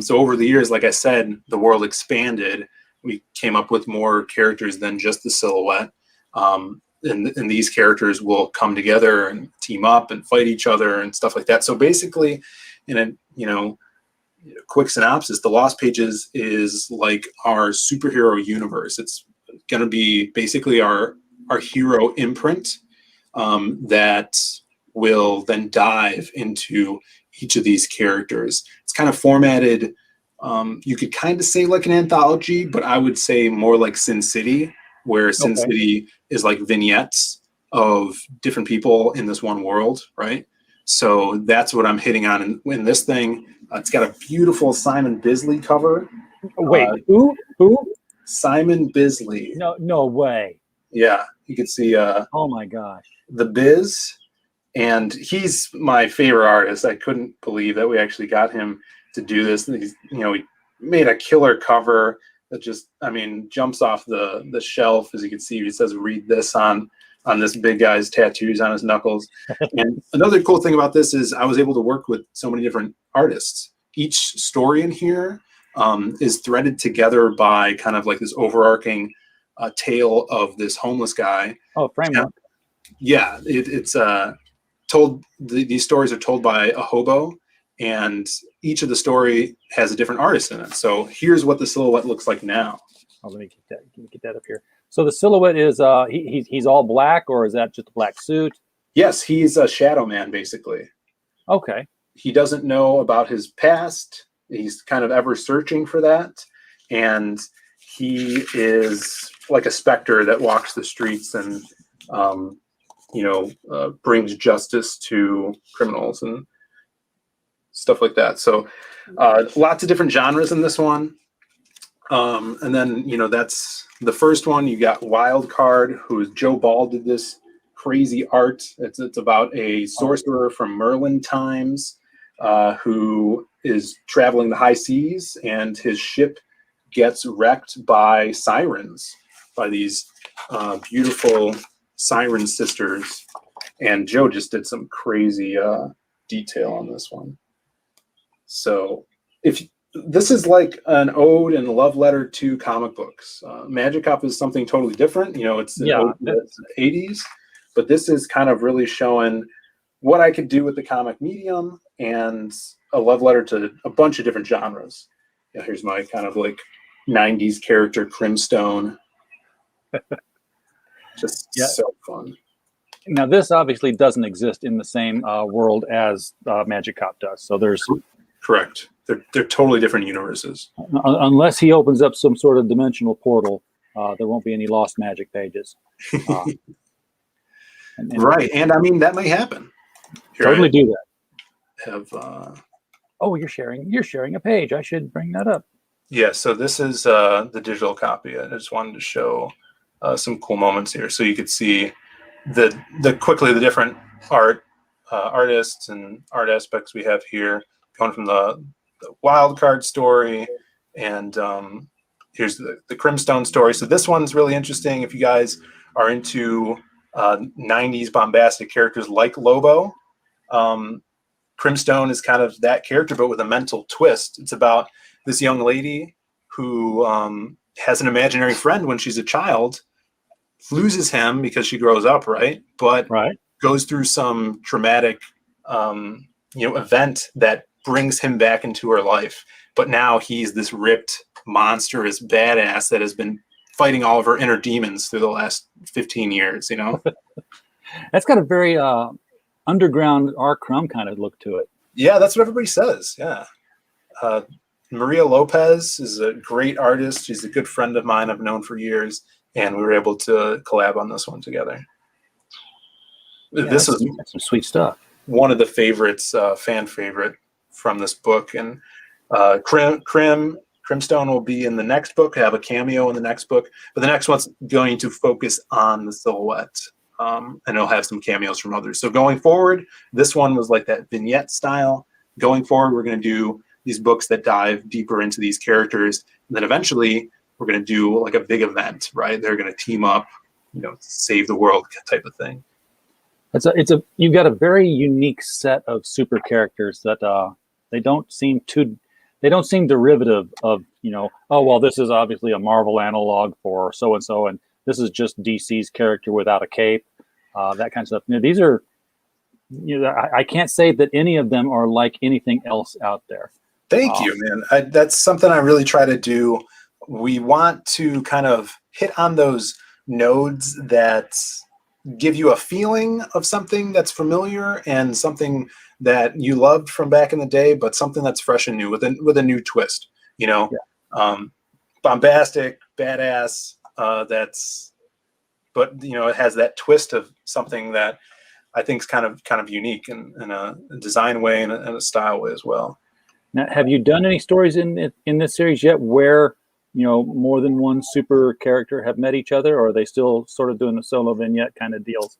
So over the years, like I said, the world expanded. We came up with more characters than just the silhouette. And these characters will come together and team up and fight each other and stuff like that. So basically, in a quick synopsis, the Lost Pages is like our superhero universe. It's going to be basically our hero imprint that will then dive into each of these characters. It's kind of formatted, you could kind of say like an anthology, but I would say more like Sin City, where Sin City is like vignettes of different people in this one world, right? So that's what I'm hitting on in this thing. It's got a beautiful Simon Bisley cover. Wait, who? Simon Bisley. No way. Yeah, you can see. Oh my gosh. The Biz, and he's my favorite artist. I couldn't believe that we actually got him to do this. He's, he made a killer cover that just, jumps off the shelf. As you can see, he says "Read this" on this big guy's tattoos on his knuckles. And another cool thing about this is I was able to work with so many different artists. Each story in here is threaded together by kind of like this overarching tale of this homeless guy. Oh, framework. Yeah, it's told. These stories are told by a hobo, and each of the story has a different artist in it. So here's what the silhouette looks like now. Oh, let me get that up here. So the silhouette is he's all black, or is that just a black suit? Yes, he's a shadow man, basically. Okay. He doesn't know about his past. He's kind of ever searching for that, and he is like a specter that walks the streets and brings justice to criminals and stuff like that. So lots of different genres in this one. And then, that's the first one. You got Wild Card, Joe Ball did this crazy art. It's about a sorcerer from Merlin times who is traveling the high seas, and his ship gets wrecked by sirens, by these beautiful siren sisters. And Joe just did some crazy detail on this one. So this is like an ode and love letter to comic books. Magic Cop is something totally different. It's an ode to the 80s, but this is kind of really showing what I could do with the comic medium and a love letter to a bunch of different genres. Here's my kind of like 90s character, Crimstone. Just so fun. Now, this obviously doesn't exist in the same world as Magic Cop does. So there's... Correct. They're totally different universes. Unless he opens up some sort of dimensional portal, there won't be any Lost Magic pages. Right. And that may happen. Totally do that. Have oh, you're sharing a page. I should bring that up. Yeah, so this is the digital copy. I just wanted to show some cool moments here, so you could see the different artists and art aspects we have here, going from the Wild Card story, and here's the Crimstone story. So this one's really interesting if you guys are into 90s bombastic characters like Lobo. Crimstone is kind of that character, but with a mental twist. It's about this young lady who has an imaginary friend when she's a child, loses him because she grows up, right? But goes through some traumatic, event that brings him back into her life. But now he's this ripped, monstrous badass that has been fighting all of her inner demons through the last 15 years, you know? That's got a very underground R. Crumb kind of look to it. Yeah, that's what everybody says. Yeah. Maria Lopez is a great artist. She's a good friend of mine I've known for years, and we were able to collab on this one together. Yeah, This is that's some sweet stuff. one of the favorites, fan favorite from this book. And Crimstone will be in the next book, have a cameo in the next book, but the next one's going to focus on the silhouette. And it'll have some cameos from others. So going forward, this one was like that vignette style. Going forward, we're going to do these books that dive deeper into these characters. And then eventually we're going to do like a big event, right? They're going to team up, you know, save the world type of thing. You've got a very unique set of super characters that they don't seem derivative of, you know, oh, well, this is obviously a Marvel analog for so-and-so, and this is just DC's character without a cape, that kind of stuff. You know, these are, you know, I can't say that any of them are like anything else out there. Thank you, man. That's something I really try to do. We want to kind of hit on those nodes that give you a feeling of something that's familiar and something that you loved from back in the day, but something that's fresh and new with a new twist, you know. Yeah. Bombastic, badass, but you know, it has that twist of something that I think is kind of unique in a design way and a style way as well. Now, have you done any stories in this series yet where, you know, more than one super character have met each other, or are they still sort of doing the solo vignette kind of deals?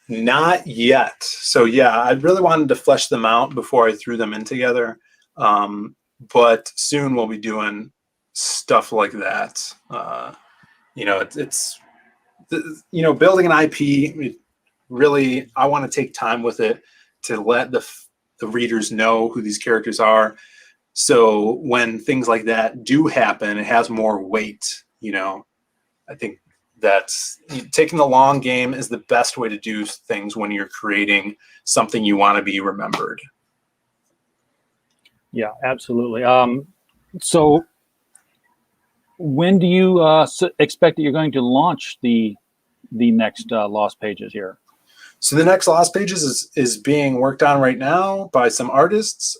Not yet. So yeah, I really wanted to flesh them out before I threw them in together. But soon we'll be doing stuff like that. You know, it's you know, building an IP. Really, I want to take time with it to let the readers know who these characters are. So when things like that do happen, it has more weight. You know, I think that's taking the long game is the best way to do things when you're creating something you want to be remembered. Yeah, absolutely. So when do you expect that you're going to launch the next Lost Pages here? So the next Lost Pages is being worked on right now by some artists.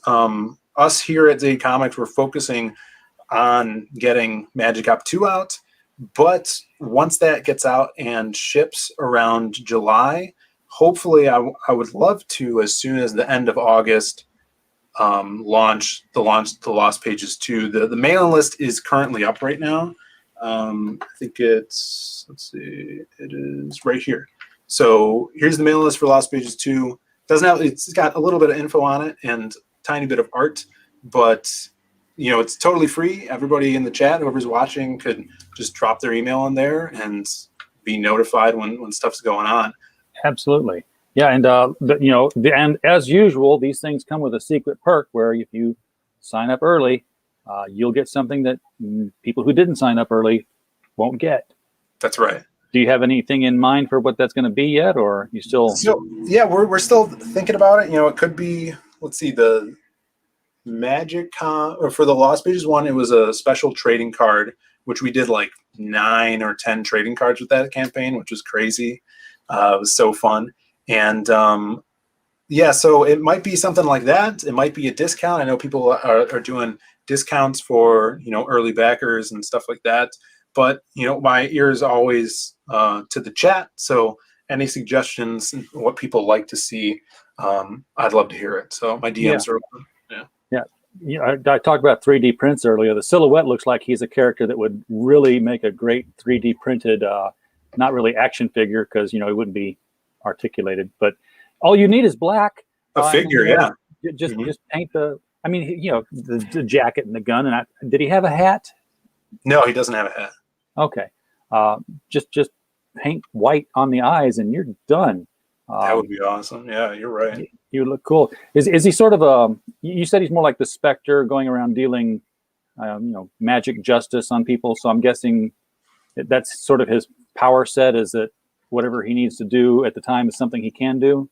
Us here at Zaid Comics, we're focusing on getting Magic Op 2 out. But once that gets out and ships around July, hopefully I would love to, as soon as the end of August, launch the Lost Pages 2. The mailing list is currently up right now. I think it's, let's see, it is right here. So here's the mailing list for Lost Pages 2. It's got a little bit of info on it and tiny bit of art, but you know, it's totally free. Everybody in the chat, whoever's watching, could just drop their email in there and be notified when stuff's going on. Absolutely. Yeah, and you know, and as usual, these things come with a secret perk where if you sign up early, you'll get something that people who didn't sign up early won't get. That's right. Do you have anything in mind for what that's going to be yet, or you still? So yeah, we're still thinking about it. You know, it could be, let's see, the Magic or for the Lost Pages one, it was a special trading card, which we did like 9 or 10 trading cards with that campaign, which was crazy. It was so fun. And yeah, so it might be something like that. It might be a discount. I know people are doing discounts for, you know, early backers and stuff like that. But, you know, my ear is always to the chat. So any suggestions, what people like to see, I'd love to hear it. So my DMs are open. Yeah, I talked about 3D prints earlier. The silhouette looks like he's a character that would really make a great 3D printed, not really action figure, because, you know, he wouldn't be articulated. But all you need is black. A figure, yeah. Just paint the. I mean, you know, the jacket and the gun. And did he have a hat? No, he doesn't have a hat. Okay, just paint white on the eyes, and you're done. That would be awesome. Yeah, you're right. You look cool. Is he sort of a? You said he's more like the Spectre, going around dealing, you know, magic justice on people. So I'm guessing that's sort of his power set. Is that whatever he needs to do at the time is something he can do?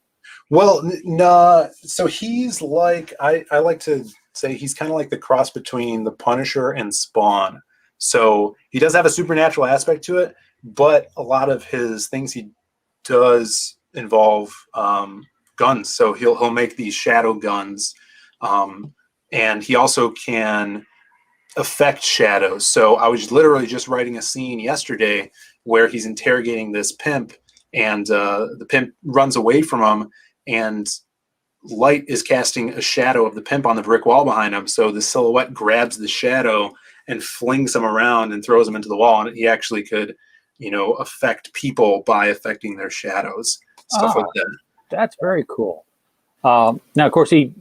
Well, no. So he's like I like to say he's kind of like the cross between the Punisher and Spawn. So he does have a supernatural aspect to it, but a lot of his things he does involve guns. So he'll make these shadow guns, and he also can affect shadows. So I was literally just writing a scene yesterday where he's interrogating this pimp, and the pimp runs away from him, and light is casting a shadow of the pimp on the brick wall behind him. So the silhouette grabs the shadow and flings him around and throws him into the wall. And he actually could, affect people by affecting their shadows, stuff like that. That's very cool. Now, of course, he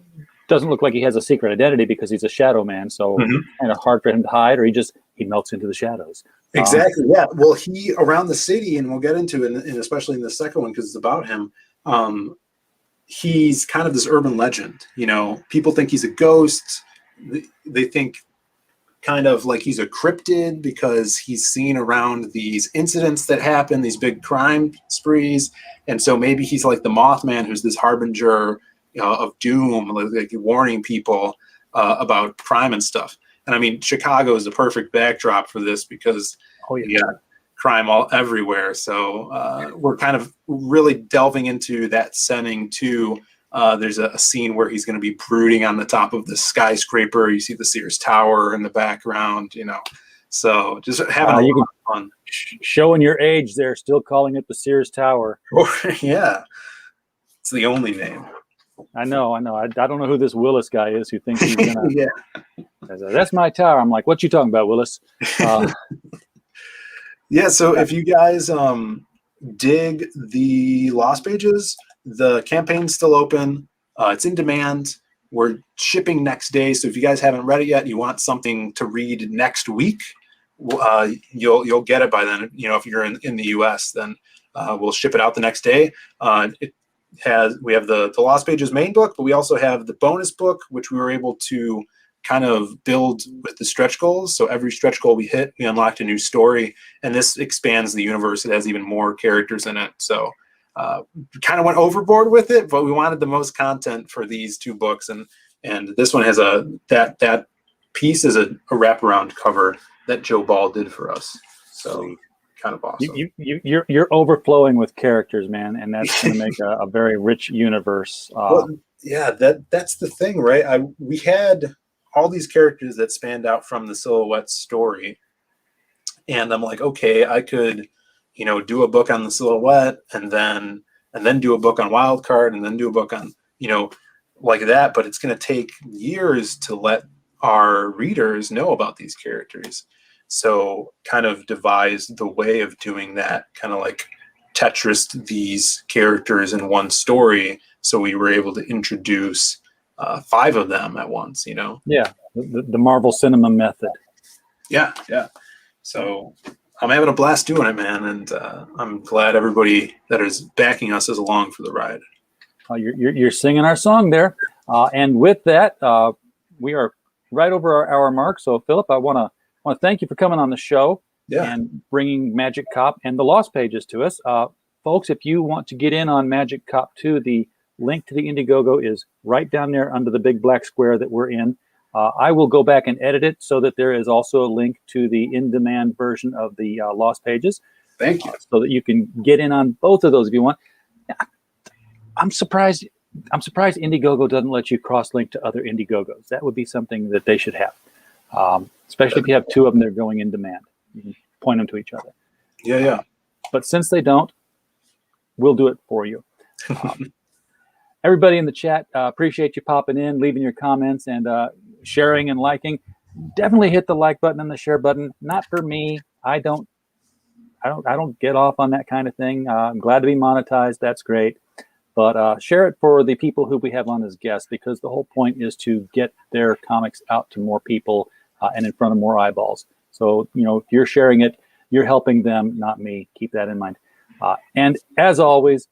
doesn't look like he has a secret identity because he's a shadow man. So kind of hard for him to hide, or he melts into the shadows. Exactly. Yeah. Well, he around the city, and we'll get into it, and especially in the second one because it's about him. He's kind of this urban legend. People think he's a ghost. They think kind of like he's a cryptid because he's seen around these incidents that happen, these big crime sprees. And so maybe he's like the Mothman, who's this harbinger of doom, like warning people about crime and stuff. And I mean, Chicago is the perfect backdrop for this because you got crime all everywhere. So we're kind of really delving into that setting too. There's a scene where he's going to be brooding on the top of the skyscraper. You see the Sears Tower in the background, So just having a lot of fun. Showing your age there, still calling it the Sears Tower. Yeah. It's the only name. I know. I don't know who this Willis guy is who thinks he's going to... That's my tower. I'm like, what you talking about, Willis? Yeah, so if you guys dig the Lost Pages, the campaign's still open. It's in demand. We're shipping next day. So if you guys haven't read it yet, you want something to read next week, you'll get it by then. If you're in the US, then we'll ship it out the next day. We have the Lost Pages main book, but we also have the bonus book, which we were able to kind of build with the stretch goals. So every stretch goal we hit, we unlocked a new story, and this expands the universe. It has even more characters in it. So kind of went overboard with it, but we wanted the most content for these two books, and this one has that piece is a wraparound cover that Joe Ball did for us. So kind of awesome. You're overflowing with characters, man, and that's going to make a very rich universe. Well, yeah, that's the thing, right? We had all these characters that spanned out from the Silhouette story, and I'm like, okay, I could do a book on the Silhouette, and then do a book on Wildcard, and then do a book on like that. But it's going to take years to let our readers know about these characters. So kind of devised the way of doing that, kind of like Tetris these characters in one story. So we were able to introduce 5 of them at once. Yeah, the Marvel Cinema method. Yeah. So I'm having a blast doing it, man, and I'm glad everybody that is backing us is along for the ride. You're singing our song there, and with that, we are right over our hour mark. So, Philip, I want to thank you for coming on the show and bringing Magic Cop and the Lost Pages to us, folks. If you want to get in on Magic Cop 2, the link to the Indiegogo is right down there under the big black square that we're in. I will go back and edit it so that there is also a link to the in-demand version of the Lost Pages. Thank you. So that you can get in on both of those if you want. I'm surprised Indiegogo doesn't let you cross-link to other Indiegogos. That would be something that they should have, especially if you have 2 of them that are going in demand. You can point them to each other. Yeah. But since they don't, we'll do it for you. Everybody in the chat, appreciate you popping in, leaving your comments, and sharing and liking. Definitely hit the like button and the share button. Not for me. I don't get off on that kind of thing. I'm glad to be monetized. That's great. But share it for the people who we have on as guests, because the whole point is to get their comics out to more people and in front of more eyeballs. So, if you're sharing it, you're helping them, not me. Keep that in mind. And as always,